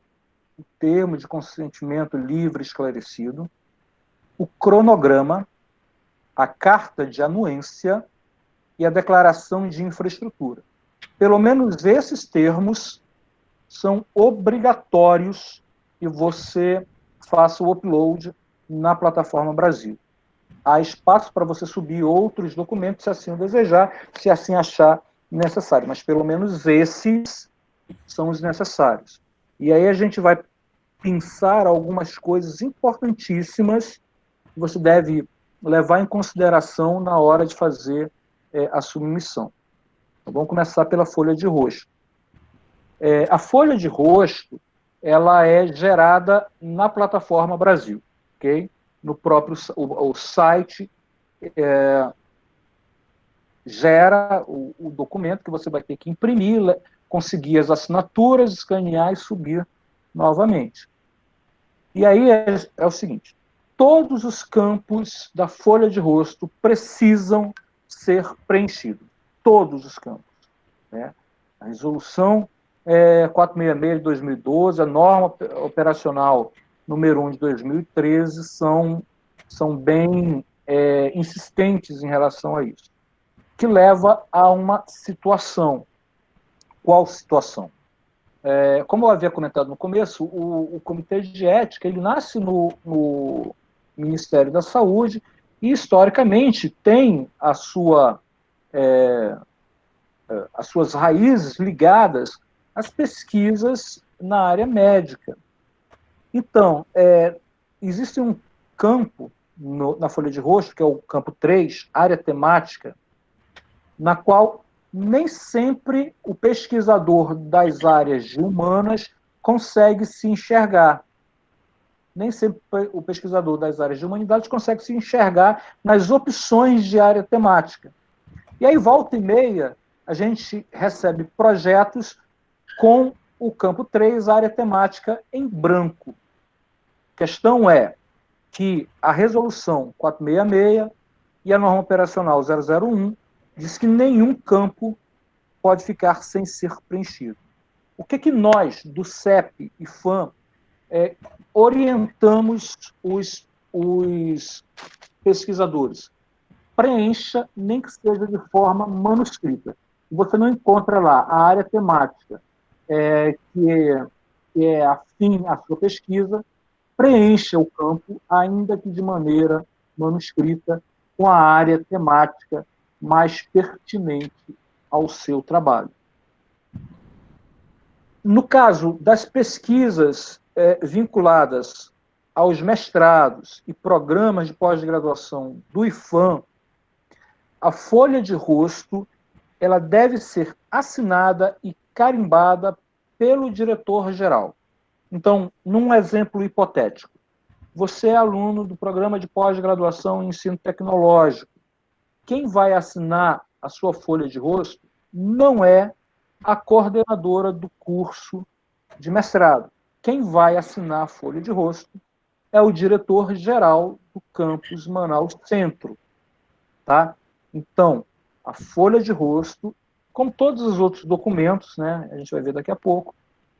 o termo de consentimento livre e esclarecido, o cronograma, a carta de anuência e a declaração de infraestrutura. Pelo menos esses termos são obrigatórios que você faça o upload na plataforma Brasil. Há espaço para você subir outros documentos, se assim o desejar, se assim achar necessário, mas pelo menos esses são os necessários. E aí a gente vai pensar algumas coisas importantíssimas que você deve levar em consideração na hora de fazer a submissão. Então, vamos começar pela folha de rosto. A folha de rosto, ela é gerada na plataforma Brasil, ok? No próprio o site gera o documento que você vai ter que imprimir, conseguir as assinaturas, escanear e subir novamente. E aí é o seguinte, todos os campos da folha de rosto precisam ser preenchidos. Todos os campos. Né? A resolução 466 de 2012, a norma operacional número 1 de 2013 são bem insistentes em relação a isso. Que leva a uma situação. Qual situação? Como eu havia comentado no começo, o Comitê de Ética ele nasce no Ministério da Saúde e, historicamente, tem as suas raízes ligadas às pesquisas na área médica. Então, existe um campo na folha de rosto, que é o campo 3, área temática, na qual nem sempre o pesquisador das áreas de humanas consegue se enxergar. Nem sempre o pesquisador das áreas de humanidades consegue se enxergar nas opções de área temática. E aí, volta e meia, a gente recebe projetos com o campo 3, área temática, em branco. A questão é que a resolução 466 e a norma operacional 001 diz que nenhum campo pode ficar sem ser preenchido. O que nós, do CEP e FAM, orientamos os pesquisadores? Preencha, nem que seja de forma manuscrita. Você não encontra lá a área temática que é afim à sua pesquisa, preencha o campo, ainda que de maneira manuscrita, com a área temática mais pertinente ao seu trabalho. No caso das pesquisas vinculadas aos mestrados e programas de pós-graduação do IFAM, a folha de rosto ela deve ser assinada e carimbada pelo diretor-geral. Então, num exemplo hipotético, você é aluno do programa de pós-graduação em ensino tecnológico. Quem vai assinar a sua folha de rosto não é a coordenadora do curso de mestrado. Quem vai assinar a folha de rosto é o diretor-geral do campus Manaus Centro. Tá? Então, a folha de rosto, como todos os outros documentos, né, a gente vai ver daqui a pouco,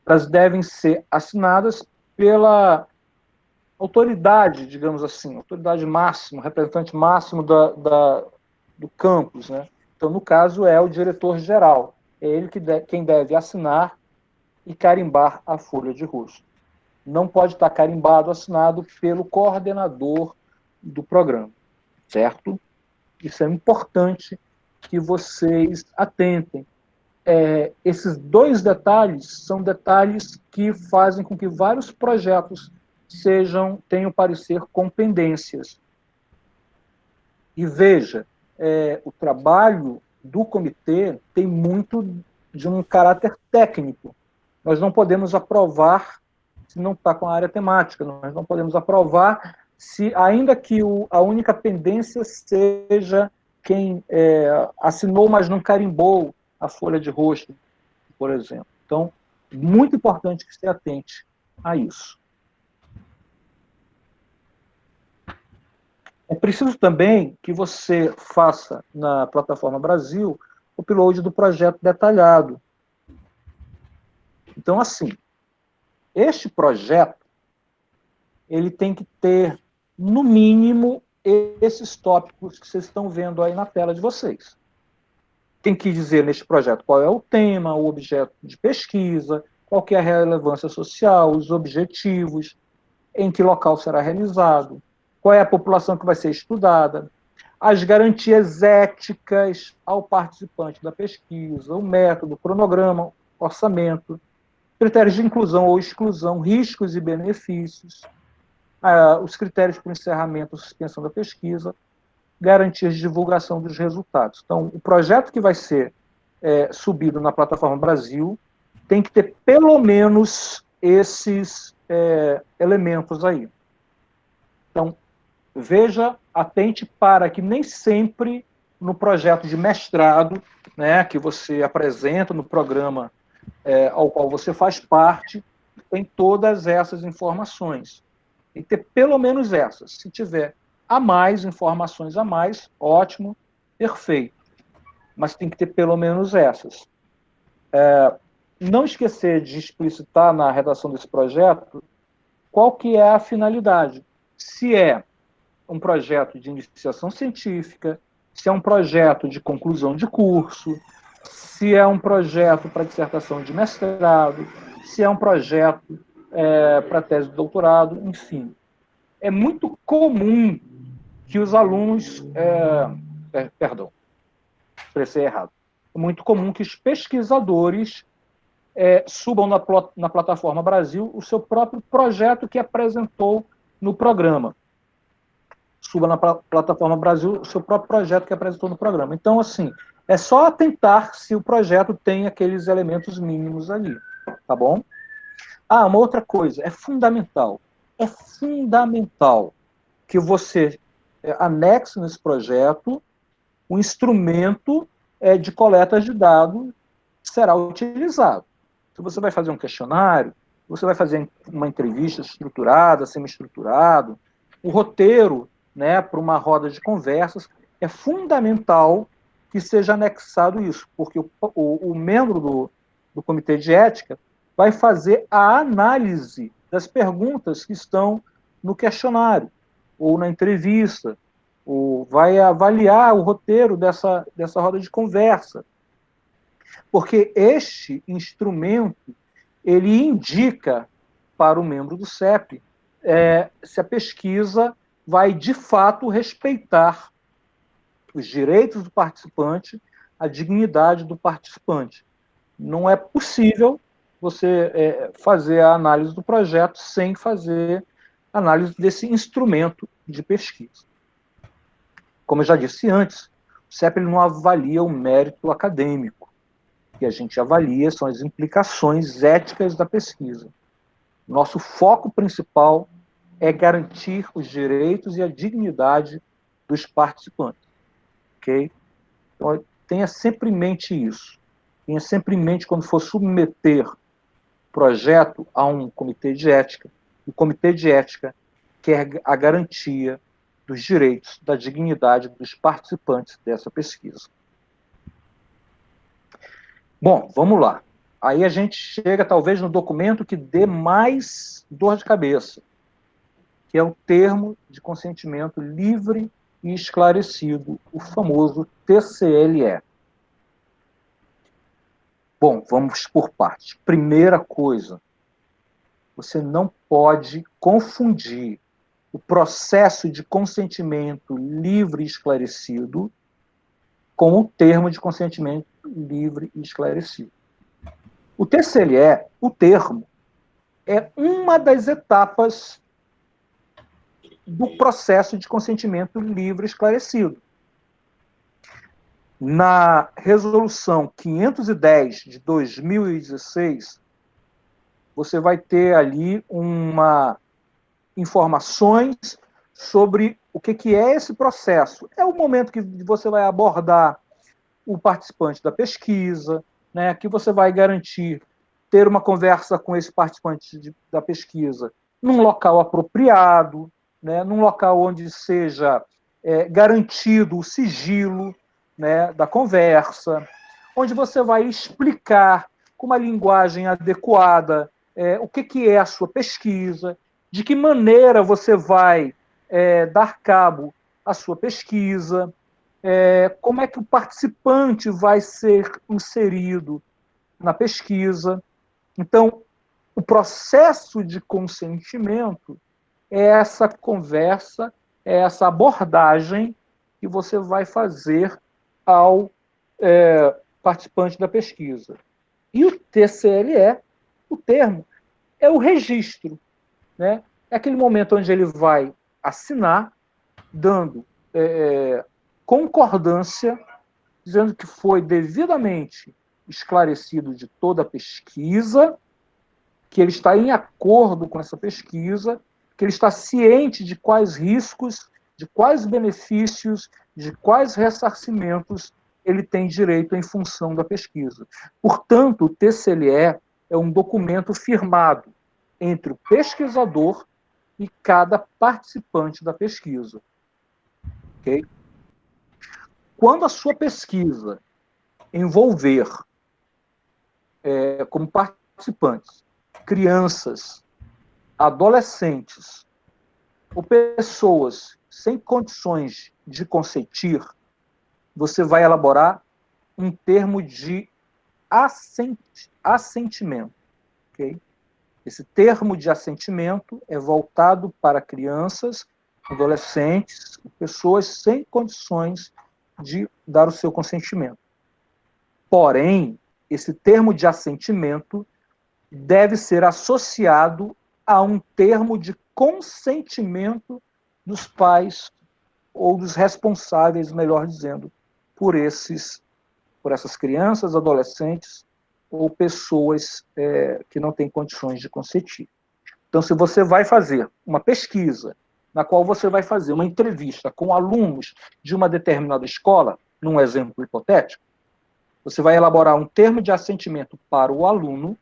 elas devem ser assinadas pela autoridade, digamos assim, autoridade máxima, representante máximo do campus. Né? Então, no caso, é o diretor-geral. É ele quem deve assinar e carimbar a folha de rosto. não pode estar carimbado, assinado pelo coordenador do programa, certo? Isso é importante que vocês atentem. Esses dois detalhes são detalhes que fazem com que vários projetos tenham parecer com pendências. E veja, o trabalho do comitê tem muito de um caráter técnico. Nós não podemos aprovar se não está com a área temática, nós não podemos aprovar se, ainda que a única pendência seja quem assinou, mas não carimbou a folha de rosto, por exemplo. Então, muito importante que se atente a isso. É preciso também que você faça na plataforma Brasil o upload do projeto detalhado. Então, assim, este projeto ele tem que ter, no mínimo, esses tópicos que vocês estão vendo aí na tela de vocês. Tem que dizer neste projeto qual é o tema, o objeto de pesquisa, qual que é a relevância social, os objetivos, em que local será realizado, qual é a população que vai ser estudada, as garantias éticas ao participante da pesquisa, o método, o cronograma, orçamento, critérios de inclusão ou exclusão, riscos e benefícios, os critérios para o encerramento ou suspensão da pesquisa, garantias de divulgação dos resultados. Então, o projeto que vai ser subido na plataforma Brasil tem que ter pelo menos esses elementos aí. Então, veja, atente para que nem sempre no projeto de mestrado, né, que você apresenta no programa ao qual você faz parte, tem todas essas informações. Tem que ter pelo menos essas. Se tiver informações a mais, ótimo, perfeito. Mas tem que ter pelo menos essas. Não esquecer de explicitar na redação desse projeto qual que é a finalidade. Se é um projeto de iniciação científica, se é um projeto de conclusão de curso, se é um projeto para dissertação de mestrado, se é um projeto para tese de doutorado, enfim. É muito comum que os alunos... perdão, expressei errado. É muito comum que os pesquisadores subam na plataforma Brasil o seu próprio projeto que apresentou no programa. Suba na plataforma Brasil o seu próprio projeto que apresentou no programa. Então, assim, é só atentar se o projeto tem aqueles elementos mínimos ali, tá bom? Uma outra coisa, é fundamental que você anexe nesse projeto o instrumento de coleta de dados que será utilizado. Se você vai fazer um questionário, você vai fazer uma entrevista estruturada, semi-estruturado, o roteiro, né, para uma roda de conversas, é fundamental que seja anexado isso, porque o membro do comitê de ética vai fazer a análise das perguntas que estão no questionário, ou na entrevista, ou vai avaliar o roteiro dessa roda de conversa. Porque este instrumento, ele indica para o membro do CEP se a pesquisa vai, de fato, respeitar os direitos do participante, a dignidade do participante. Não é possível você fazer a análise do projeto sem fazer análise desse instrumento de pesquisa. Como eu já disse antes, o CEP não avalia o mérito acadêmico. O que a gente avalia são as implicações éticas da pesquisa. Nosso foco principal é garantir os direitos e a dignidade dos participantes. Ok? Então, tenha sempre em mente isso. Tenha sempre em mente quando for submeter projeto a um comitê de ética. O comitê de ética quer a garantia dos direitos, da dignidade dos participantes dessa pesquisa. Bom, vamos lá. Aí a gente chega, talvez, no documento que dê mais dor de cabeça, que é o termo de consentimento livre e esclarecido, o famoso TCLE. Bom, vamos por partes. Primeira coisa, Você não pode confundir o processo de consentimento livre e esclarecido com o termo de consentimento livre e esclarecido. O TCLE, o termo, é uma das etapas do processo de consentimento livre e esclarecido. Na resolução 510 de 2016, você vai ter ali informações sobre o que é esse processo. É o momento que você vai abordar o participante da pesquisa, né, que você vai garantir ter uma conversa com esse participante da pesquisa num local apropriado, né, num local onde seja garantido o sigilo, né, da conversa, onde você vai explicar com uma linguagem adequada o que é a sua pesquisa, de que maneira você vai dar cabo à sua pesquisa, como é que o participante vai ser inserido na pesquisa. Então, o processo de consentimento é essa conversa, é essa abordagem que você vai fazer ao participante da pesquisa. E o TCLE, o termo, é o registro, né? É aquele momento onde ele vai assinar, dando concordância, dizendo que foi devidamente esclarecido de toda a pesquisa, que ele está em acordo com essa pesquisa, que ele está ciente de quais riscos, de quais benefícios, de quais ressarcimentos ele tem direito em função da pesquisa. Portanto, o TCLE é um documento firmado entre o pesquisador e cada participante da pesquisa. Okay? Quando a sua pesquisa envolver como participantes crianças, adolescentes ou pessoas sem condições de consentir, você vai elaborar um termo de assentimento. Okay? Esse termo de assentimento é voltado para crianças, adolescentes, pessoas sem condições de dar o seu consentimento. Porém, esse termo de assentimento deve ser associado a um termo de consentimento dos pais ou dos responsáveis, melhor dizendo, por essas crianças, adolescentes ou pessoas que não têm condições de consentir. Então, se você vai fazer uma pesquisa na qual você vai fazer uma entrevista com alunos de uma determinada escola, num exemplo hipotético, você vai elaborar um termo de assentimento para o aluno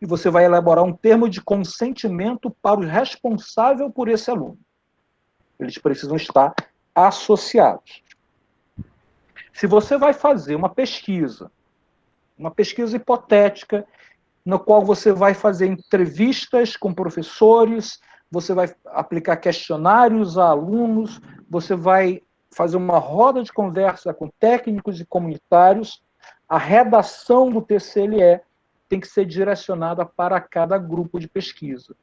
e você vai elaborar um termo de consentimento para o responsável por esse aluno. Eles precisam estar associados. Se você vai fazer uma pesquisa hipotética, na qual você vai fazer entrevistas com professores, você vai aplicar questionários a alunos, você vai fazer uma roda de conversa com técnicos e comunitários, a redação do TCLE tem que ser direcionada para cada grupo de pesquisa.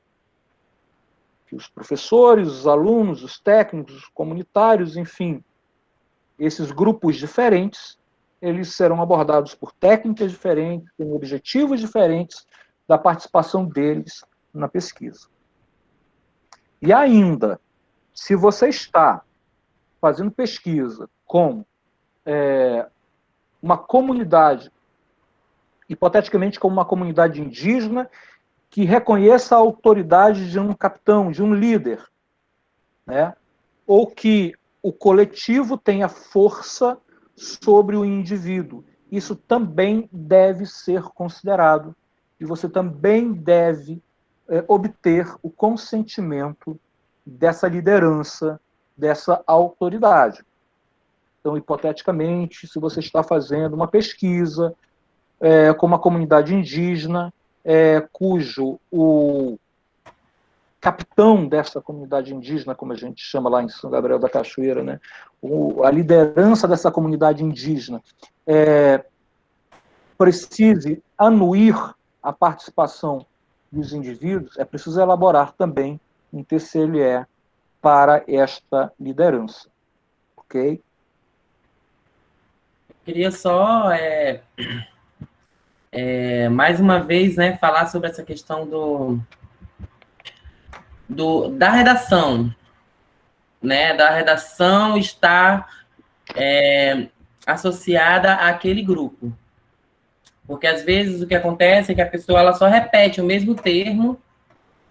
Os professores, os alunos, os técnicos, os comunitários, enfim, esses grupos diferentes, eles serão abordados por técnicas diferentes, com objetivos diferentes da participação deles na pesquisa. E ainda, se você está fazendo pesquisa com uma comunidade, hipoteticamente como uma comunidade indígena, que reconheça a autoridade de um capitão, de um líder, né? Ou que o coletivo tenha força sobre o indivíduo. Isso também deve ser considerado e você também deve obter o consentimento dessa liderança, dessa autoridade. Então, hipoteticamente, se você está fazendo uma pesquisa com uma comunidade indígena, cujo o capitão dessa comunidade indígena, como a gente chama lá em São Gabriel da Cachoeira, né? A liderança dessa comunidade indígena precise anuir a participação dos indivíduos, é preciso elaborar também um TCLE para esta liderança. Ok? Queria só, mais uma vez, né, falar sobre essa questão da redação, né, da redação estar associada àquele grupo. Porque, às vezes, o que acontece é que a pessoa ela só repete o mesmo termo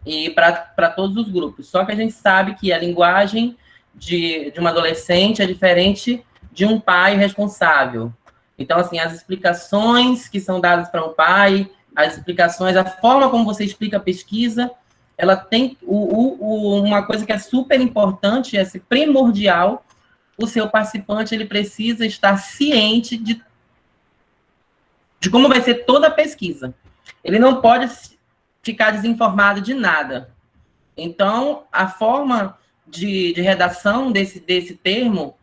e para todos os grupos. Só que a gente sabe que a linguagem de uma adolescente é diferente de um pai responsável. Então, assim, as explicações que são dadas para um pai, as explicações, a forma como você explica a pesquisa, ela tem uma coisa que é super importante, é primordial, o seu participante ele precisa estar ciente de como vai ser toda a pesquisa. Ele não pode ficar desinformado de nada. Então, a forma de redação desse termo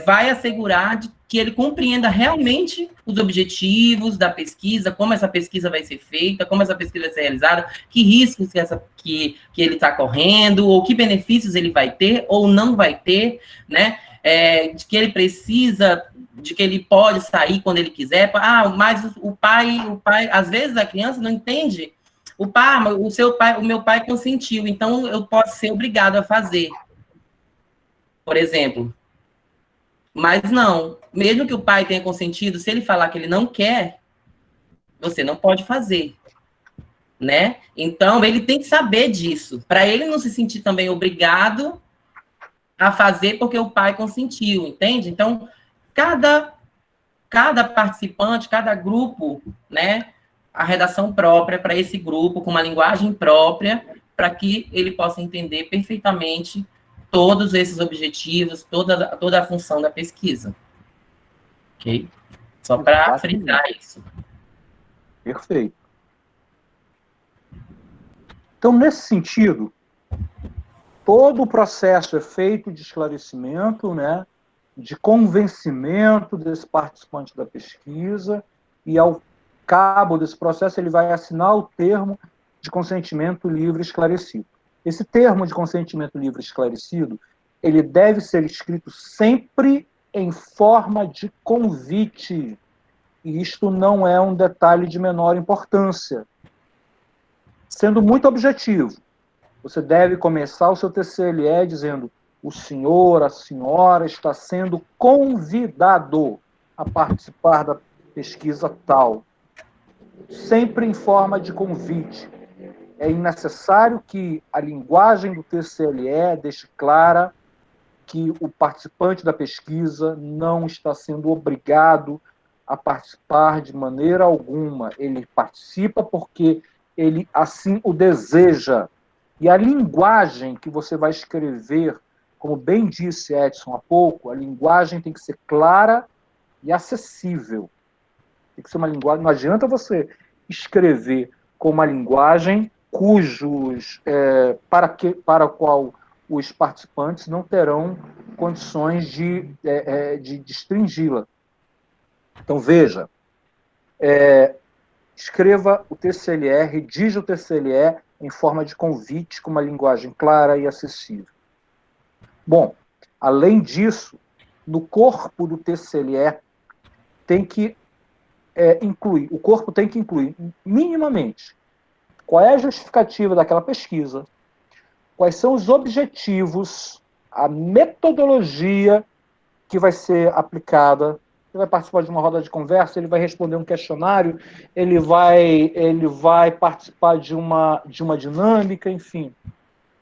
vai assegurar que ele compreenda realmente os objetivos da pesquisa, como essa pesquisa vai ser feita, como essa pesquisa vai ser realizada, que riscos que ele está correndo, ou que benefícios ele vai ter ou não vai ter, né? De que ele precisa, de que ele pode sair quando ele quiser. Mas o pai, às vezes a criança não entende. O meu pai consentiu, então eu posso ser obrigado a fazer. Por exemplo. Mas não, mesmo que o pai tenha consentido, se ele falar que ele não quer, você não pode fazer, né? Então, ele tem que saber disso, para ele não se sentir também obrigado a fazer porque o pai consentiu, entende? Então, cada participante, cada grupo, né, a redação própria para esse grupo, com uma linguagem própria, para que ele possa entender perfeitamente todos esses objetivos, toda a função da pesquisa. Ok? Só para frisar isso. Perfeito. Então, nesse sentido, todo o processo é feito de esclarecimento, né, de convencimento desse participante da pesquisa, e ao cabo desse processo ele vai assinar o termo de consentimento livre esclarecido. Esse termo de consentimento livre esclarecido, ele deve ser escrito sempre em forma de convite, e isto não é um detalhe de menor importância. Sendo muito objetivo, você deve começar o seu TCLE dizendo: o senhor, a senhora está sendo convidado a participar da pesquisa tal. Sempre em forma de convite. É necessário que a linguagem do TCLE deixe clara que o participante da pesquisa não está sendo obrigado a participar de maneira alguma. Ele participa porque ele assim o deseja. E a linguagem que você vai escrever, como bem disse Edson há pouco, a linguagem tem que ser clara e acessível. Tem que ser uma linguagem. Não adianta você escrever com uma linguagem para a qual os participantes não terão condições de restringi-la. Então, veja, escreva o TCLE, redija o TCLE em forma de convite, com uma linguagem clara e acessível. Bom, além disso, no corpo do TCLE tem que o corpo tem que incluir minimamente qual é a justificativa daquela pesquisa, quais são os objetivos, a metodologia que vai ser aplicada. Ele vai participar de uma roda de conversa, ele vai responder um questionário, ele vai participar de uma dinâmica, enfim.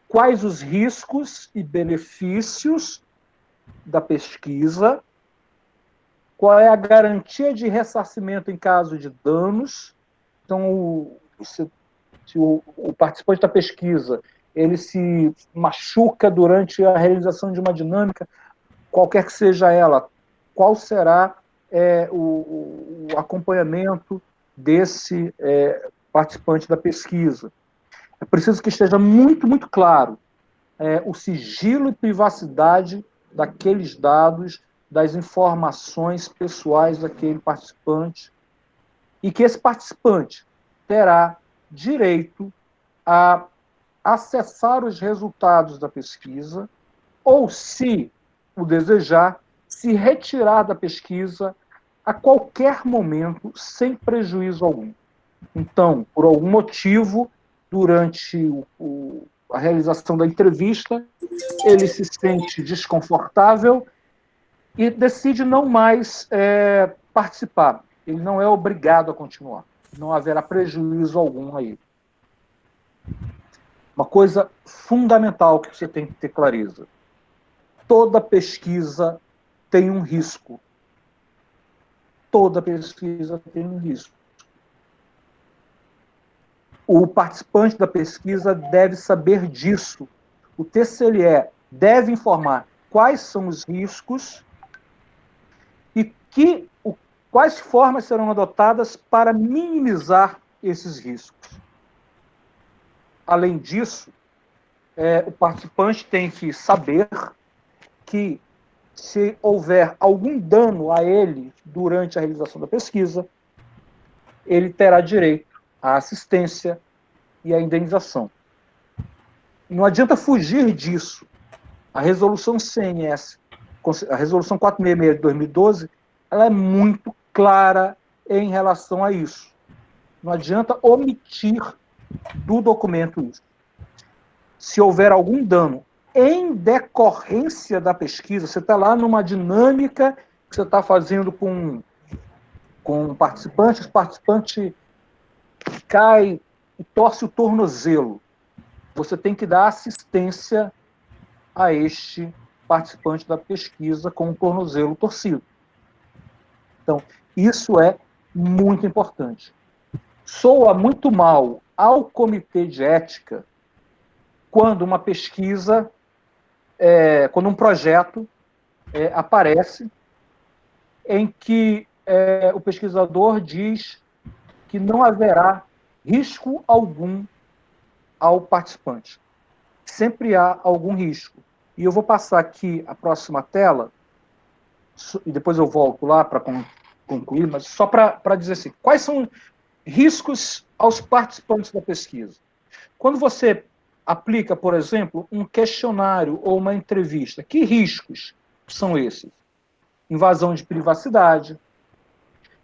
Quais os riscos e benefícios da pesquisa, qual é a garantia de ressarcimento em caso de danos. Então, se o participante da pesquisa ele se machuca durante a realização de uma dinâmica, qualquer que seja ela, qual será o acompanhamento desse participante da pesquisa. É preciso que esteja muito, muito claro o sigilo e privacidade daqueles dados, das informações pessoais daquele participante, e que esse participante terá direito a acessar os resultados da pesquisa ou, se o desejar, se retirar da pesquisa a qualquer momento, sem prejuízo algum. Então, por algum motivo, durante a realização da entrevista, ele se sente desconfortável e decide não mais participar. Ele não é obrigado a continuar. Não haverá prejuízo algum a ele. Uma coisa fundamental que você tem que ter clareza: toda pesquisa tem um risco. Toda pesquisa tem um risco. O participante da pesquisa deve saber disso. O TCLE deve informar quais são os riscos e quais formas serão adotadas para minimizar esses riscos. Além disso, o participante tem que saber que, se houver algum dano a ele durante a realização da pesquisa, ele terá direito à assistência e à indenização. Não adianta fugir disso. A resolução CNS, a resolução 466 de 2012, ela é muito clara em relação a isso. Não adianta omitir do documento isso. Se houver algum dano em decorrência da pesquisa, você está lá numa dinâmica que você está fazendo com o participante cai e torce o tornozelo. Você tem que dar assistência a este participante da pesquisa com o tornozelo torcido. Então, isso é muito importante. Soa muito mal ao comitê de ética quando uma pesquisa, quando um projeto aparece em que o pesquisador diz que não haverá risco algum ao participante. Sempre há algum risco. E eu vou passar aqui a próxima tela, e depois eu volto lá para concluir, mas só para dizer assim, quais são riscos aos participantes da pesquisa? Quando você aplica, por exemplo, um questionário ou uma entrevista, que riscos são esses? Invasão de privacidade,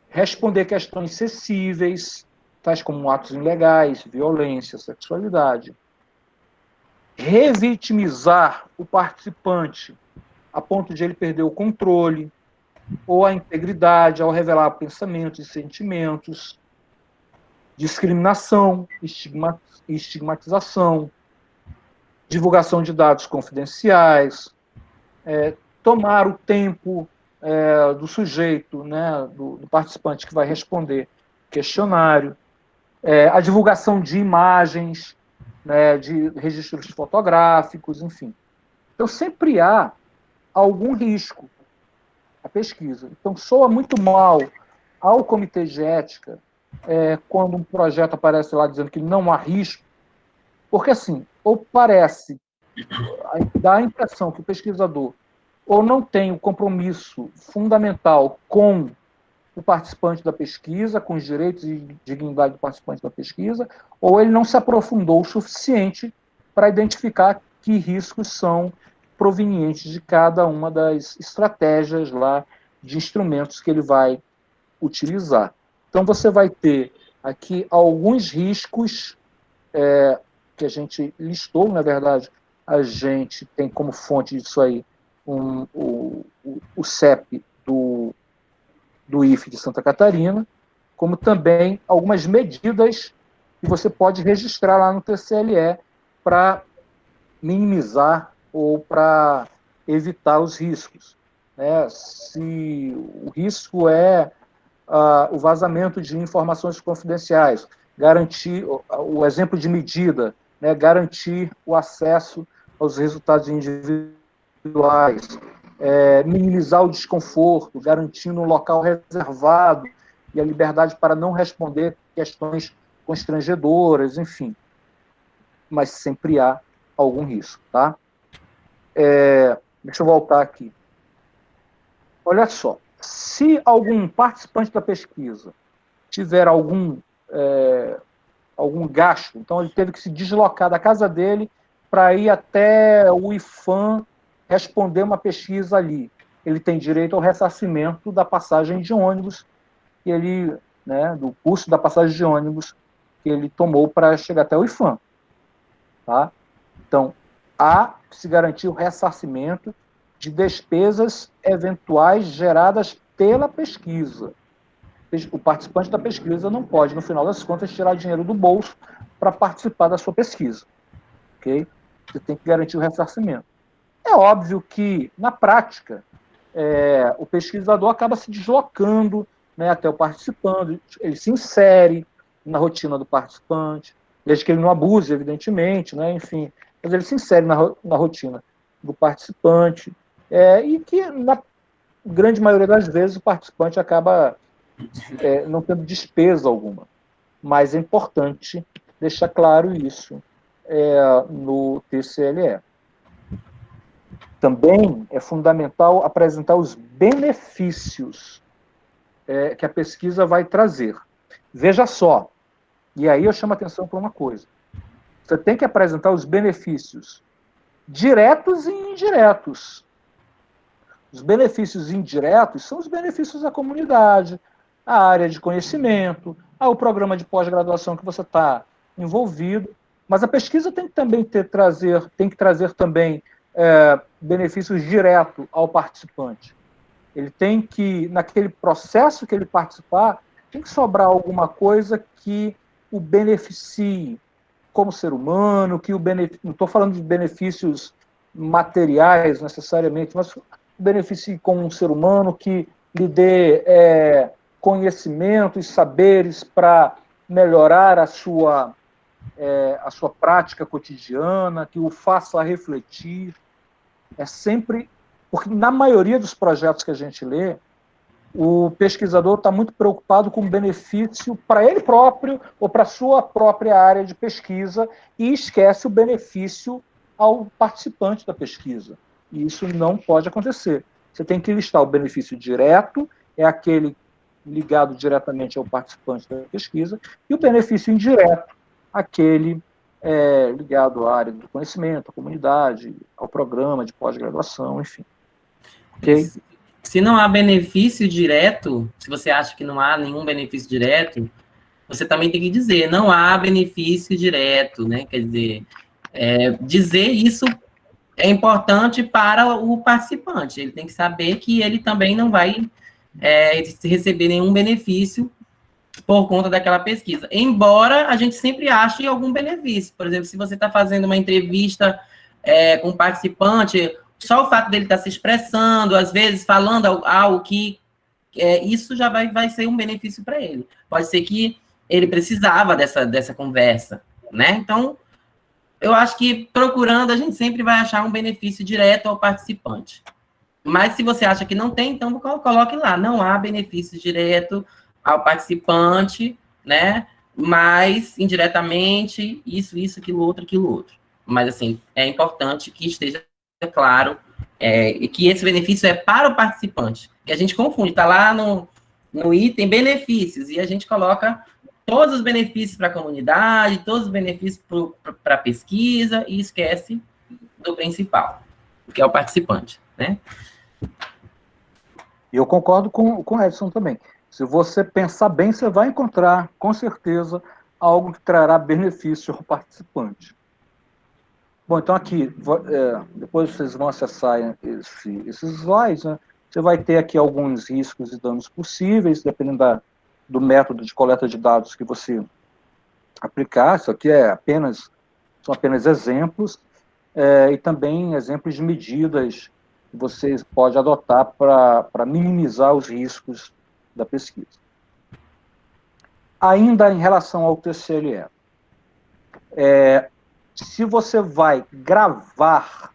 responder questões sensíveis, tais como atos ilegais, violência, sexualidade, revitimizar o participante a ponto de ele perder o controle ou a integridade ao revelar pensamentos e sentimentos, discriminação, estigmatização, divulgação de dados confidenciais, tomar o tempo do sujeito, né, do participante que vai responder questionário, a divulgação de imagens, né, de registros fotográficos, enfim. Então, sempre há algum risco à pesquisa. Então, soa muito mal ao comitê de ética quando um projeto aparece lá dizendo que não há risco, porque, assim, ou parece, dá a impressão que o pesquisador ou não tem o compromisso fundamental com o participante da pesquisa, com os direitos e dignidade do participante da pesquisa, ou ele não se aprofundou o suficiente para identificar que riscos são provenientes de cada uma das estratégias lá, de instrumentos que ele vai utilizar. Então, você vai ter aqui alguns riscos que a gente listou, na verdade, a gente tem como fonte disso aí o CEP do IFE de Santa Catarina, como também algumas medidas que você pode registrar lá no TCLE para minimizar ou para evitar os riscos. Se o risco é o vazamento de informações confidenciais, garantir o exemplo de medida, né, garantir o acesso aos resultados individuais, minimizar o desconforto, garantindo um local reservado e a liberdade para não responder questões constrangedoras, enfim. Mas sempre há algum risco, tá? Deixa eu voltar aqui. Olha só, se algum participante da pesquisa tiver algum algum gasto. Então, ele teve que se deslocar da casa dele para ir até o IPHAN responder uma pesquisa ali. Ele tem direito ao ressarcimento da passagem de ônibus, que ele, né, do custo da passagem de ônibus que ele tomou para chegar até o IPHAN. Tá? Então, há que se garantir o ressarcimento de despesas eventuais geradas pela pesquisa. O participante da pesquisa não pode, no final das contas, tirar dinheiro do bolso para participar da sua pesquisa. Okay? Você tem que garantir o ressarcimento. É óbvio que, na prática, o pesquisador acaba se deslocando, né, até o participante, ele se insere na rotina do participante, desde que ele não abuse, evidentemente, né, enfim, mas ele se insere na rotina do participante, e que, na grande maioria das vezes, o participante acaba não tendo despesa alguma. Mas é importante deixar claro isso no TCLE. Também é fundamental apresentar os benefícios que a pesquisa vai trazer. Veja só, e aí eu chamo a atenção para uma coisa. Você tem que apresentar os benefícios diretos e indiretos. Os benefícios indiretos são os benefícios à comunidade, à área de conhecimento, ao programa de pós-graduação que você está envolvido, mas a pesquisa tem que também trazer também benefícios diretos ao participante. Ele tem que, naquele processo que ele participar, tem que sobrar alguma coisa que o beneficie como ser humano, não estou falando de benefícios materiais necessariamente, mas beneficie como um ser humano, que lhe dê conhecimento e saberes para melhorar a sua prática cotidiana, que o faça refletir. É sempre... Porque na maioria dos projetos que a gente lê, o pesquisador está muito preocupado com o benefício para ele próprio ou para a sua própria área de pesquisa e esquece o benefício ao participante da pesquisa. E isso não pode acontecer. Você tem que listar o benefício direto, é aquele ligado diretamente ao participante da pesquisa, e o benefício indireto, aquele ligado à área do conhecimento, à comunidade, ao programa de pós-graduação, enfim. Okay? Se não há benefício direto, se você acha que não há nenhum benefício direto, você também tem que dizer, não há benefício direto, né? Quer dizer, dizer isso é importante para o participante. Ele tem que saber que ele também não vai receber nenhum benefício por conta daquela pesquisa. Embora a gente sempre ache algum benefício. Por exemplo, se você está fazendo uma entrevista com um participante, só o fato dele estar se expressando, às vezes falando algo que isso já vai ser um benefício para ele. Pode ser que ele precisava dessa conversa, né? Então, eu acho que procurando, a gente sempre vai achar um benefício direto ao participante. Mas se você acha que não tem, então coloque lá, não há benefício direto ao participante, né? Mas, indiretamente, isso, aquilo outro. Mas, assim, é importante que esteja claro que esse benefício é para o participante. E a gente confunde, está lá no item benefícios, e a gente coloca todos os benefícios para a comunidade, todos os benefícios para a pesquisa, e esquece do principal, que é o participante, né? E eu concordo com o Edson também. Se você pensar bem, você vai encontrar, com certeza, algo que trará benefício ao participante. Bom, então aqui, depois vocês vão acessar esses slides, né? Você vai ter aqui alguns riscos e danos possíveis, dependendo do método de coleta de dados que você aplicar. Isso aqui são apenas exemplos, e também exemplos de medidas que você pode adotar para minimizar os riscos da pesquisa. Ainda em relação ao TCLE, se você vai gravar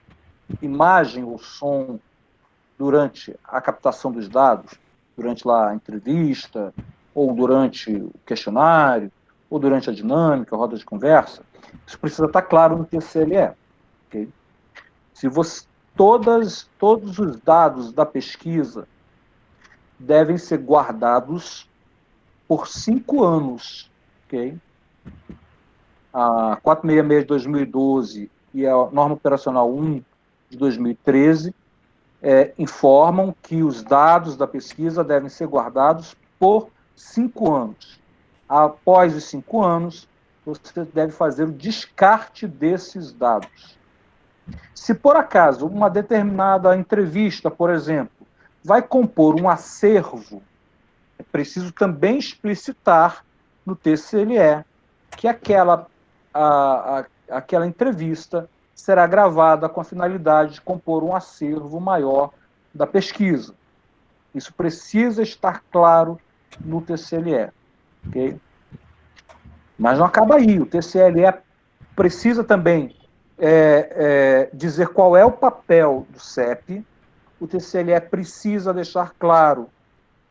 imagem ou som durante a captação dos dados, durante lá a entrevista, ou durante o questionário, ou durante a dinâmica, a roda de conversa, isso precisa estar claro no TCLE. Okay? Todos os dados da pesquisa devem ser guardados por 5 anos. Okay? a 466 de 2012 e a norma operacional 1 de 2013 informam que os dados da pesquisa devem ser guardados por 5 anos. Após os 5 anos, você deve fazer o descarte desses dados. Se, por acaso, uma determinada entrevista, por exemplo, vai compor um acervo, é preciso também explicitar no TCLE que aquela entrevista será gravada com a finalidade de compor um acervo maior da pesquisa. Isso precisa estar claro no TCLE. Okay? Mas não acaba aí. O TCLE precisa também dizer qual é o papel do CEP. O TCLE precisa deixar claro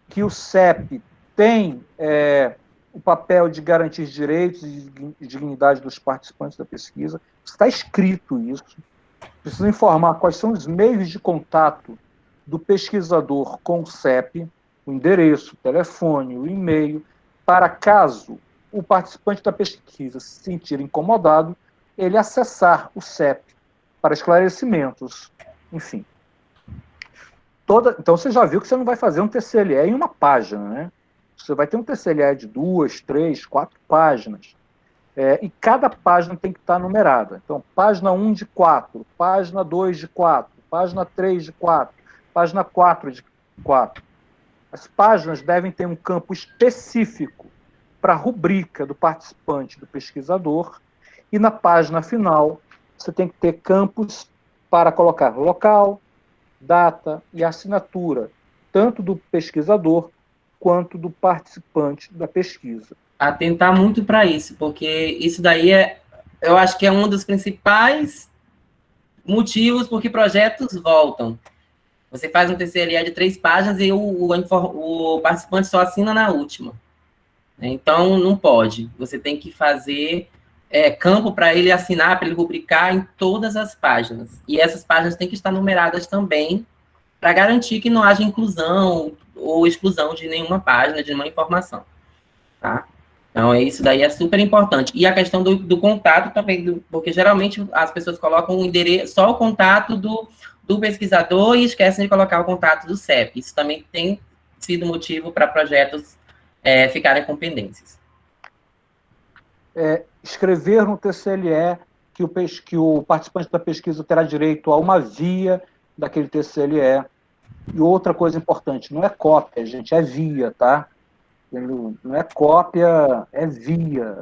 que o CEP tem o papel de garantir direitos e dignidade dos participantes da pesquisa. Está escrito isso. Precisa informar quais são os meios de contato do pesquisador com o CEP, o endereço, o telefone, o e-mail, para caso o participante da pesquisa se sentir incomodado, ele acessar o CEP para esclarecimentos, enfim. Então, você já viu que você não vai fazer um TCLE em uma página, né? Você vai ter um TCLE de 2, 3, 4 páginas. E cada página tem que estar numerada. Então, página 1 de 4, página 2 de 4, página 3 de 4, página 4 de 4. As páginas devem ter um campo específico para a rubrica do participante, do pesquisador, e na página final você tem que ter campos para colocar local, data e assinatura, tanto do pesquisador quanto do participante da pesquisa. Atentar muito para isso, porque isso daí eu acho que é um dos principais motivos por que projetos voltam. Você faz um TCLE de 3 páginas e o participante só assina na última. Então, não pode. Você tem que fazer campo para ele assinar, para ele rubricar em todas as páginas. E essas páginas têm que estar numeradas também, para garantir que não haja inclusão ou exclusão de nenhuma página, de nenhuma informação. Tá? Então, isso daí é super importante. E a questão do contato também, porque geralmente as pessoas colocam o endereço, só o contato do pesquisador e esquecem de colocar o contato do CEP. Isso também tem sido motivo para projetos ficarem com pendências. Escrever no TCLE que o participante da pesquisa terá direito a uma via daquele TCLE. E outra coisa importante, não é cópia, gente, é via, tá? Não é cópia, é via.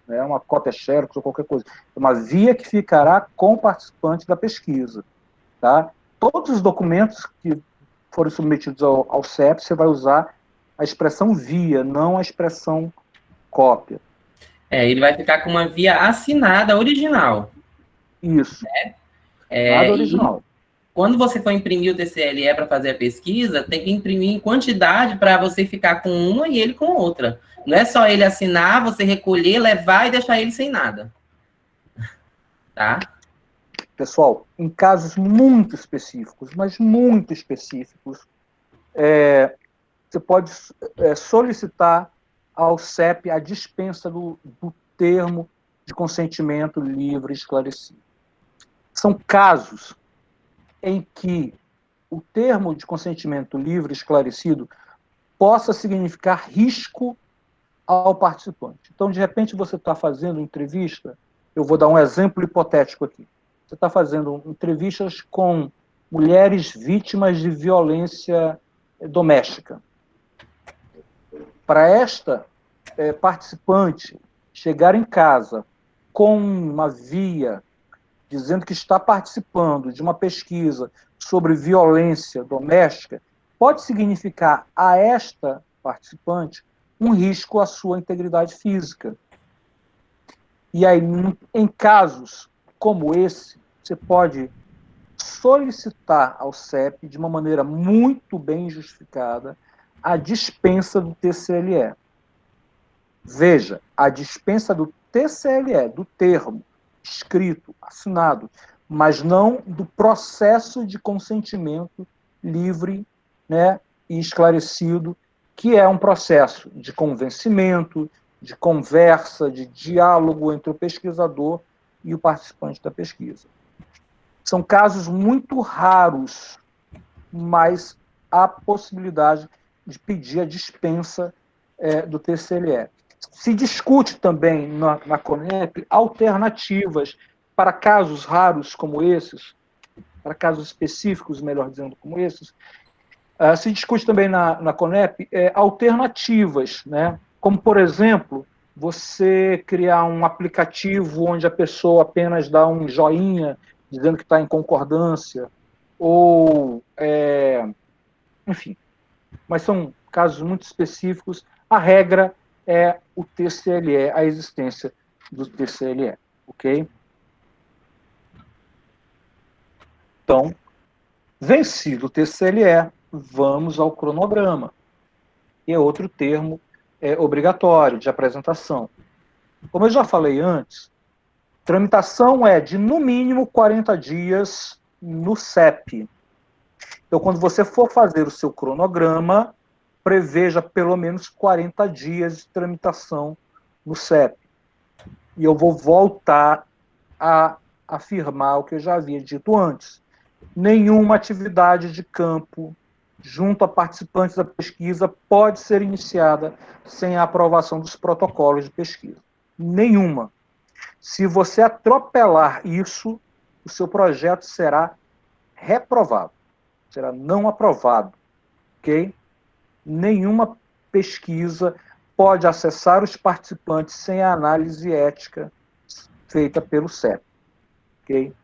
Não é uma cópia xerox ou qualquer coisa. É uma via que ficará com o participante da pesquisa. Tá? Todos os documentos que forem submetidos ao CEP, você vai usar a expressão via, não a expressão cópia. Ele vai ficar com uma via assinada original. Isso. Nada original. Quando você for imprimir o TCLE para fazer a pesquisa, tem que imprimir em quantidade para você ficar com uma e ele com outra. Não é só ele assinar, você recolher, levar e deixar ele sem nada. Tá? Pessoal, em casos muito específicos, mas muito específicos, você pode solicitar ao CEP a dispensa do termo de consentimento livre e esclarecido. São casos em que o termo de consentimento livre e esclarecido possa significar risco ao participante. Então, de repente, você está fazendo entrevista, eu vou dar um exemplo hipotético aqui. Você está fazendo entrevistas com mulheres vítimas de violência doméstica. Para esta participante chegar em casa com uma via dizendo que está participando de uma pesquisa sobre violência doméstica, pode significar a esta participante um risco à sua integridade física. E aí, em casos como esse, você pode solicitar ao CEP, de uma maneira muito bem justificada, a dispensa do TCLE. Veja, a dispensa do TCLE, do termo escrito, assinado, mas não do processo de consentimento livre, né, e esclarecido, que é um processo de convencimento, de conversa, de diálogo entre o pesquisador e o participante da pesquisa. São casos muito raros, mas há possibilidade de pedir a dispensa do TCLE. Se discute também na CONEP alternativas para casos raros como esses, para casos específicos, melhor dizendo, como esses. Se discute também na CONEP alternativas, né? Como, por exemplo, você criar um aplicativo onde a pessoa apenas dá um joinha dizendo que está em concordância, ou, enfim, mas são casos muito específicos. A regra é o TCLE, a existência do TCLE, ok? Então, vencido o TCLE, vamos ao cronograma, que é outro termo obrigatório de apresentação. Como eu já falei antes, tramitação é de, no mínimo, 40 dias no CEP. Então, quando você for fazer o seu cronograma, preveja pelo menos 40 dias de tramitação no CEP. E eu vou voltar a afirmar o que eu já havia dito antes. Nenhuma atividade de campo junto a participantes da pesquisa pode ser iniciada sem a aprovação dos protocolos de pesquisa. Nenhuma. Se você atropelar isso, o seu projeto será reprovado, será não aprovado, ok? Nenhuma pesquisa pode acessar os participantes sem a análise ética feita pelo CEP, ok?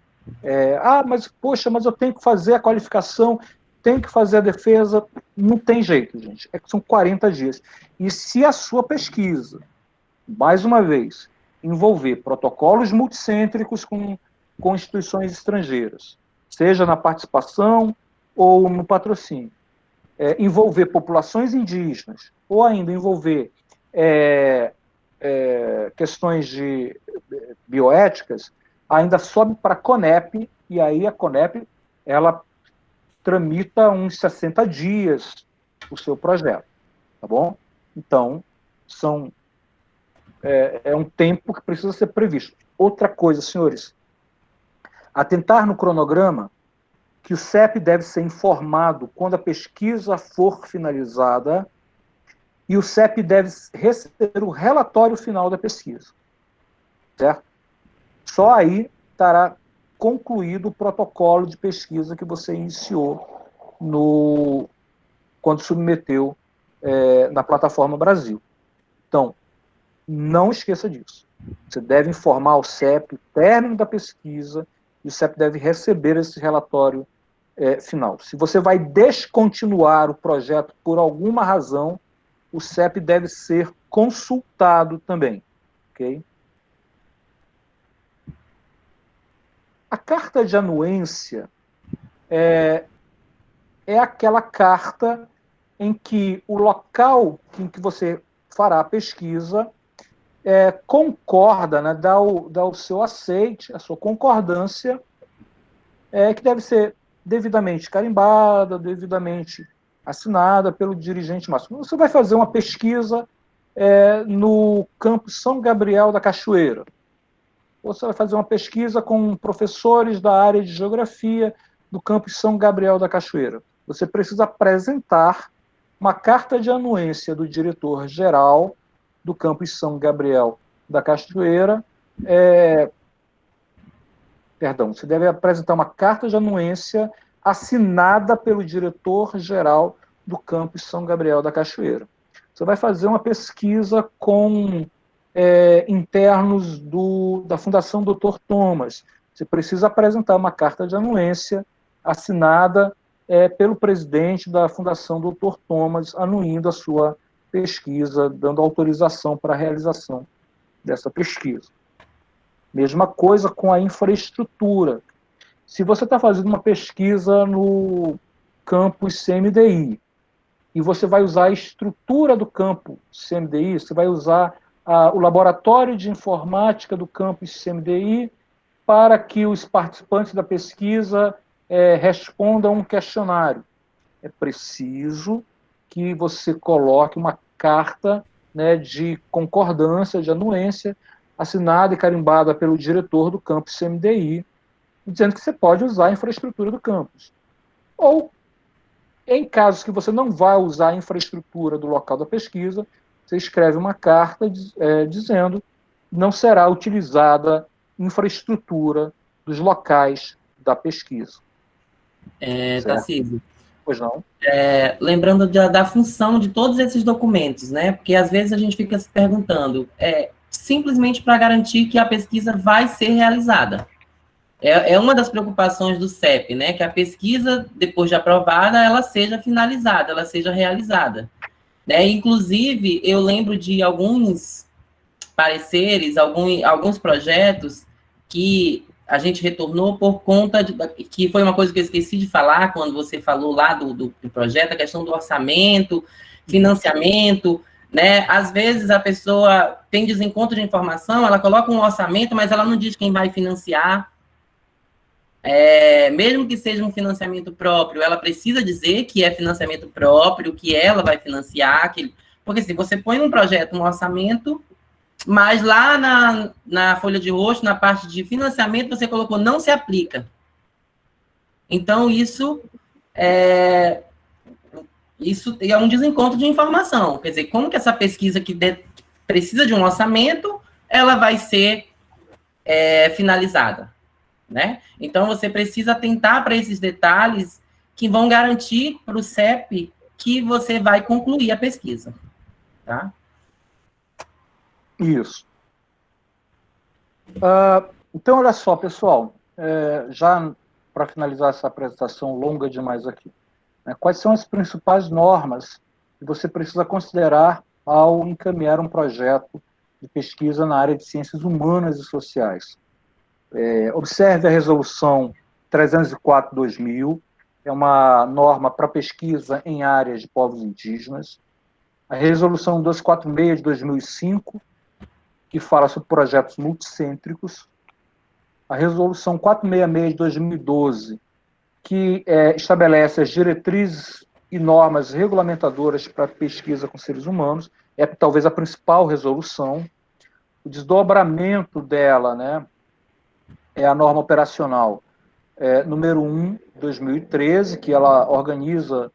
Mas, poxa, mas eu tenho que fazer a qualificação, tenho que fazer a defesa. Não tem jeito, gente. São 40 dias. E se a sua pesquisa, mais uma vez, envolver protocolos multicêntricos com instituições estrangeiras, seja na participação ou no patrocínio, envolver populações indígenas, ou ainda envolver questões de bioéticas, ainda sobe para a CONEP, e aí a CONEP ela tramita uns 60 dias o seu projeto, tá bom? Então, é um tempo que precisa ser previsto. Outra coisa, senhores, atentar no cronograma que o CEP deve ser informado quando a pesquisa for finalizada e o CEP deve receber o relatório final da pesquisa, certo? Só aí estará concluído o protocolo de pesquisa que você iniciou quando submeteu na plataforma Brasil. Então, não esqueça disso. Você deve informar o CEP o término da pesquisa e o CEP deve receber esse relatório final. Se você vai descontinuar o projeto por alguma razão, o CEP deve ser consultado também, ok? A carta de anuência é aquela carta em que o local em que você fará a pesquisa concorda, né, dá o seu aceite, a sua concordância, que deve ser devidamente carimbada, devidamente assinada pelo dirigente máximo. Você vai fazer uma pesquisa no campus São Gabriel da Cachoeira. Você vai fazer uma pesquisa com professores da área de geografia do campus São Gabriel da Cachoeira. Você precisa apresentar uma carta de anuência do diretor-geral do campus São Gabriel da Cachoeira. Você deve apresentar uma carta de anuência assinada pelo diretor-geral do campus São Gabriel da Cachoeira. Você vai fazer uma pesquisa com internos da Fundação Dr. Thomas. Você precisa apresentar uma carta de anuência assinada pelo presidente da Fundação Dr. Thomas, anuindo a sua pesquisa, dando autorização para a realização dessa pesquisa. Mesma coisa com a infraestrutura. Se você está fazendo uma pesquisa no campus CMDI e você vai usar a estrutura do campus CMDI, você vai usar o laboratório de informática do campus CMDI para que os participantes da pesquisa respondam um questionário. É preciso que você coloque uma carta né, de concordância, de anuência, assinada e carimbada pelo diretor do campus CMDI, dizendo que você pode usar a infraestrutura do campus. Ou, em casos que você não vai usar a infraestrutura do local da pesquisa, você escreve uma carta dizendo que não será utilizada infraestrutura dos locais da pesquisa. Tarcísio, Pois não? lembrando da função de todos esses documentos, né? Porque às vezes a gente fica se perguntando, simplesmente para garantir que a pesquisa vai ser realizada. É uma das preocupações do CEP, né? Que a pesquisa, depois de aprovada, ela seja finalizada, ela seja realizada. Né? Inclusive, eu lembro de alguns pareceres, alguns projetos que a gente retornou por conta que foi uma coisa que eu esqueci de falar quando você falou lá do projeto, a questão do orçamento, financiamento, né? Às vezes a pessoa tem desencontro de informação, ela coloca um orçamento, mas ela não diz quem vai financiar. Mesmo que seja um financiamento próprio, ela precisa dizer que é financiamento próprio, que ela vai financiar, porque se você põe num projeto um orçamento, mas lá na folha de rosto, na parte de financiamento, você colocou não se aplica. Então, isso é um desencontro de informação. Quer dizer, como que essa pesquisa que precisa de um orçamento, ela vai ser finalizada, né? Então, você precisa atentar para esses detalhes que vão garantir para o CEP que você vai concluir a pesquisa, tá? Isso. Então, olha só, pessoal, já para finalizar essa apresentação longa demais aqui, né, quais são as principais normas que você precisa considerar ao encaminhar um projeto de pesquisa na área de ciências humanas e sociais? Observe a resolução 304/2000, é uma norma para pesquisa em áreas de povos indígenas. A resolução 246/2005, que fala sobre projetos multicêntricos. A resolução 466/2012, que estabelece as diretrizes e normas regulamentadoras para pesquisa com seres humanos, é talvez a principal resolução. O desdobramento dela, né, é a norma operacional número 1/2013, que ela organiza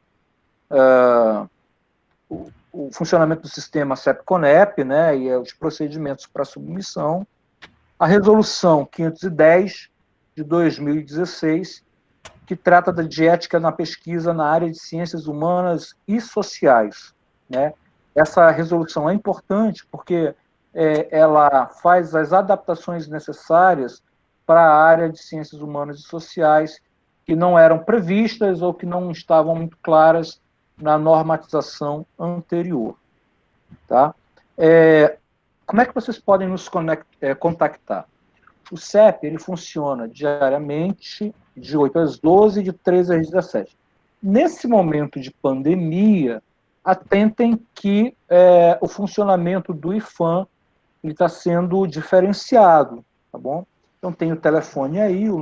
o funcionamento do sistema CEP-CONEP, né, e os procedimentos para submissão. A resolução 510/2016, que trata de ética na pesquisa na área de ciências humanas e sociais, né? Essa resolução é importante porque ela faz as adaptações necessárias para a área de ciências humanas e sociais que não eram previstas ou que não estavam muito claras na normatização anterior. Tá? Como é que vocês podem nos contactar? O CEP ele funciona diariamente de 8 às 12, de 13 às 17. Nesse momento de pandemia, atentem que o funcionamento do IFAM está sendo diferenciado, tá bom? Então tem o telefone aí, o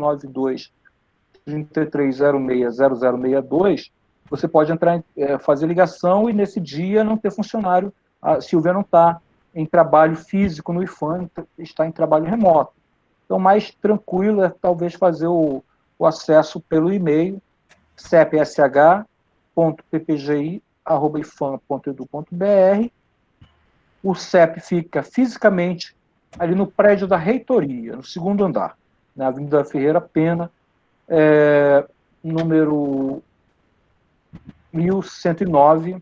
92-3306-0062, você pode entrar, fazer ligação e nesse dia não ter funcionário, a Silvia não está em trabalho físico no IFAM, está em trabalho remoto. Então, mais tranquilo é talvez fazer o acesso pelo e-mail cepsh.ppgi@ifam.edu.br. O CEP fica fisicamente ali no prédio da reitoria, no segundo andar, na Avenida Ferreira Pena, número 1109,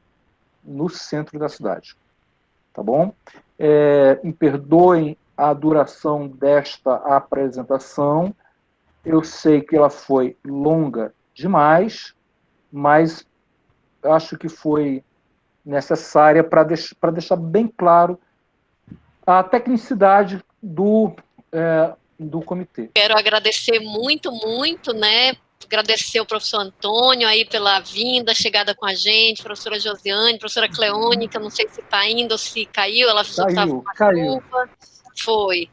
no centro da cidade. Tá bom? Me perdoem a duração desta apresentação. Eu sei que ela foi longa demais, mas acho que foi necessária para deixar bem claro a tecnicidade do comitê. Quero agradecer muito, muito, né? Agradecer ao professor Antônio aí pela vinda, chegada com a gente, professora Josiane, professora Cleone, que eu não sei se está indo ou se caiu, ela avisou que estava com chuva. Foi.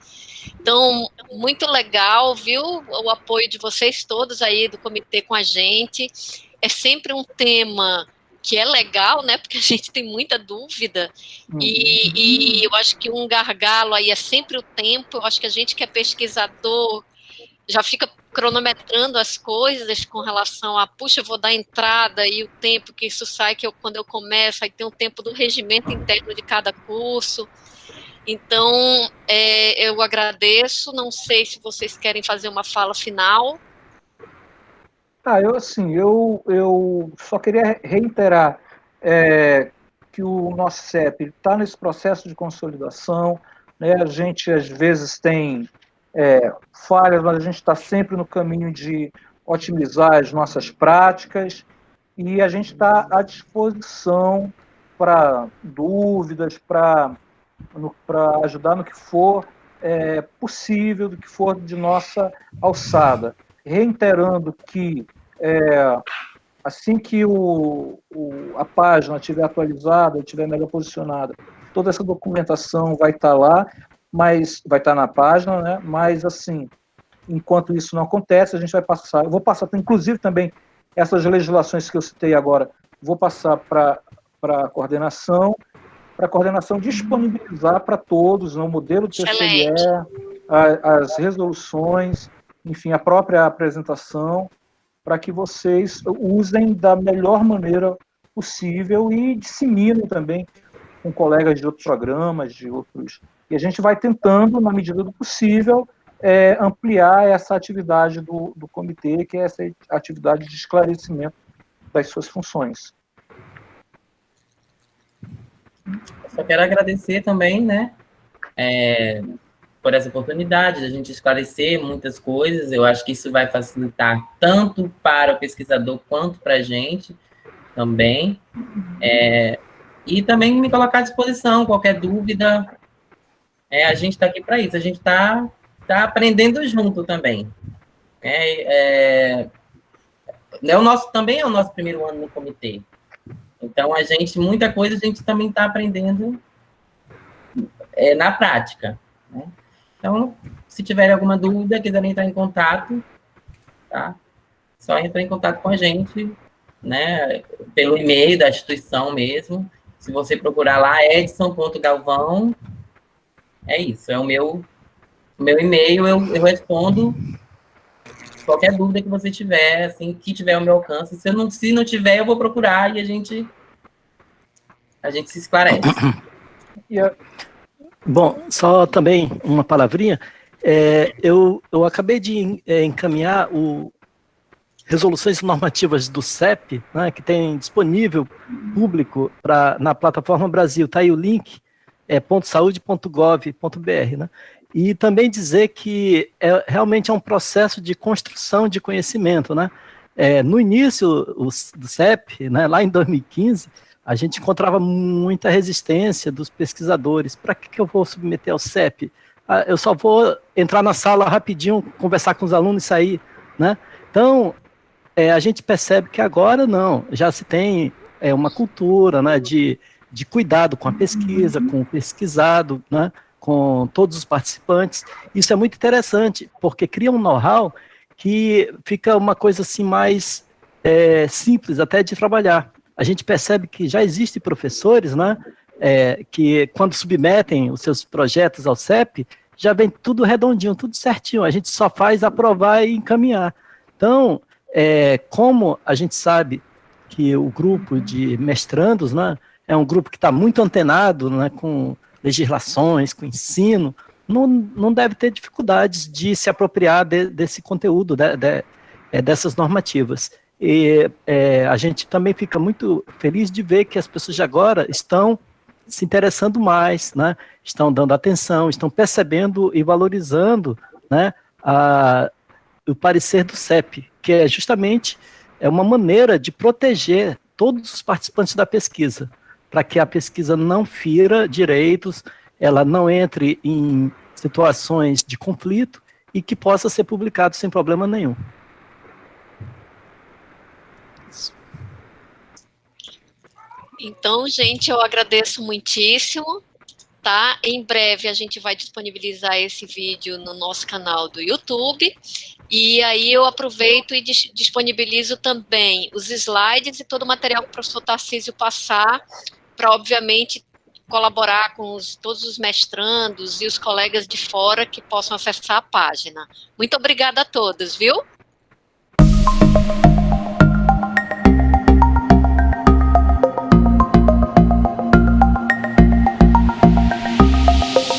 Então, muito legal, viu? O apoio de vocês todos aí do comitê com a gente. É sempre um tema que é legal, né, porque a gente tem muita dúvida, e eu acho que um gargalo aí é sempre o tempo. Eu acho que a gente que é pesquisador já fica cronometrando as coisas com relação a, puxa, eu vou dar entrada e o tempo que isso sai, quando eu começo, aí tem o tempo do regimento interno de cada curso. Então, eu agradeço, não sei se vocês querem fazer uma fala final. Eu só queria reiterar que o nosso CEP está nesse processo de consolidação, né? A gente, às vezes, tem falhas, mas a gente está sempre no caminho de otimizar as nossas práticas, e a gente está à disposição para dúvidas, para ajudar no que for possível, do que for de nossa alçada. Reiterando que assim que a página estiver atualizada, estiver melhor posicionada, toda essa documentação vai estar lá, mas vai estar na página, né? Mas, assim, enquanto isso não acontece, a gente vai passar, eu vou passar, inclusive, também essas legislações que eu citei agora, vou passar para a coordenação disponibilizar para todos, né, o modelo do TCLE, as resoluções, enfim, a própria apresentação, para que vocês usem da melhor maneira possível e disseminem também com colegas de outros programas, de outros. E a gente vai tentando, na medida do possível, ampliar essa atividade do comitê, que é essa atividade de esclarecimento das suas funções. Só quero agradecer também, né, por essa oportunidade de a gente esclarecer muitas coisas. Eu acho que isso vai facilitar tanto para o pesquisador quanto para a gente também. E também me colocar à disposição, qualquer dúvida. A gente está aqui para isso, a gente está aprendendo junto também. Também é o nosso primeiro ano no comitê. Então, muita coisa a gente também está aprendendo na prática, né? Então, se tiver alguma dúvida, quiserem entrar em contato, tá? Só entrar em contato com a gente, né? Pelo e-mail da instituição mesmo. Se você procurar lá, edson.galvão, é isso, é o meu e-mail, eu respondo qualquer dúvida que você tiver, assim, que tiver ao meu alcance. Se não tiver, eu vou procurar e a gente se esclarece. Bom, só também uma palavrinha. Eu acabei de encaminhar resoluções normativas do CEP, né, que tem disponível público na plataforma Brasil. Está aí o link, .saude.gov.br, né? E também dizer que realmente é um processo de construção de conhecimento, né? No início do CEP, né, lá em 2015, a gente encontrava muita resistência dos pesquisadores. Para que eu vou submeter ao CEP? Eu só vou entrar na sala rapidinho, conversar com os alunos e sair, né? Então, a gente percebe que agora não, já se tem uma cultura, né, de cuidado com a pesquisa, com o pesquisado, né, com todos os participantes. Isso é muito interessante, porque cria um know-how que fica uma coisa assim mais simples até de trabalhar. A gente percebe que já existem professores, né, que quando submetem os seus projetos ao CEP, já vem tudo redondinho, tudo certinho, a gente só faz aprovar e encaminhar. Então, como a gente sabe que o grupo de mestrandos, né, é um grupo que está muito antenado, né, com legislações, com ensino, não deve ter dificuldades de se apropriar desse conteúdo, dessas normativas. E a gente também fica muito feliz de ver que as pessoas de agora estão se interessando mais, né, estão dando atenção, estão percebendo e valorizando, né, o parecer do CEP, que é justamente uma maneira de proteger todos os participantes da pesquisa, para que a pesquisa não fira direitos, ela não entre em situações de conflito e que possa ser publicado sem problema nenhum. Então, gente, eu agradeço muitíssimo, tá? Em breve a gente vai disponibilizar esse vídeo no nosso canal do YouTube, e aí eu aproveito e disponibilizo também os slides e todo o material que o professor Tarcísio passar, para, obviamente, colaborar com todos os mestrandos e os colegas de fora que possam acessar a página. Muito obrigada a todos, viu?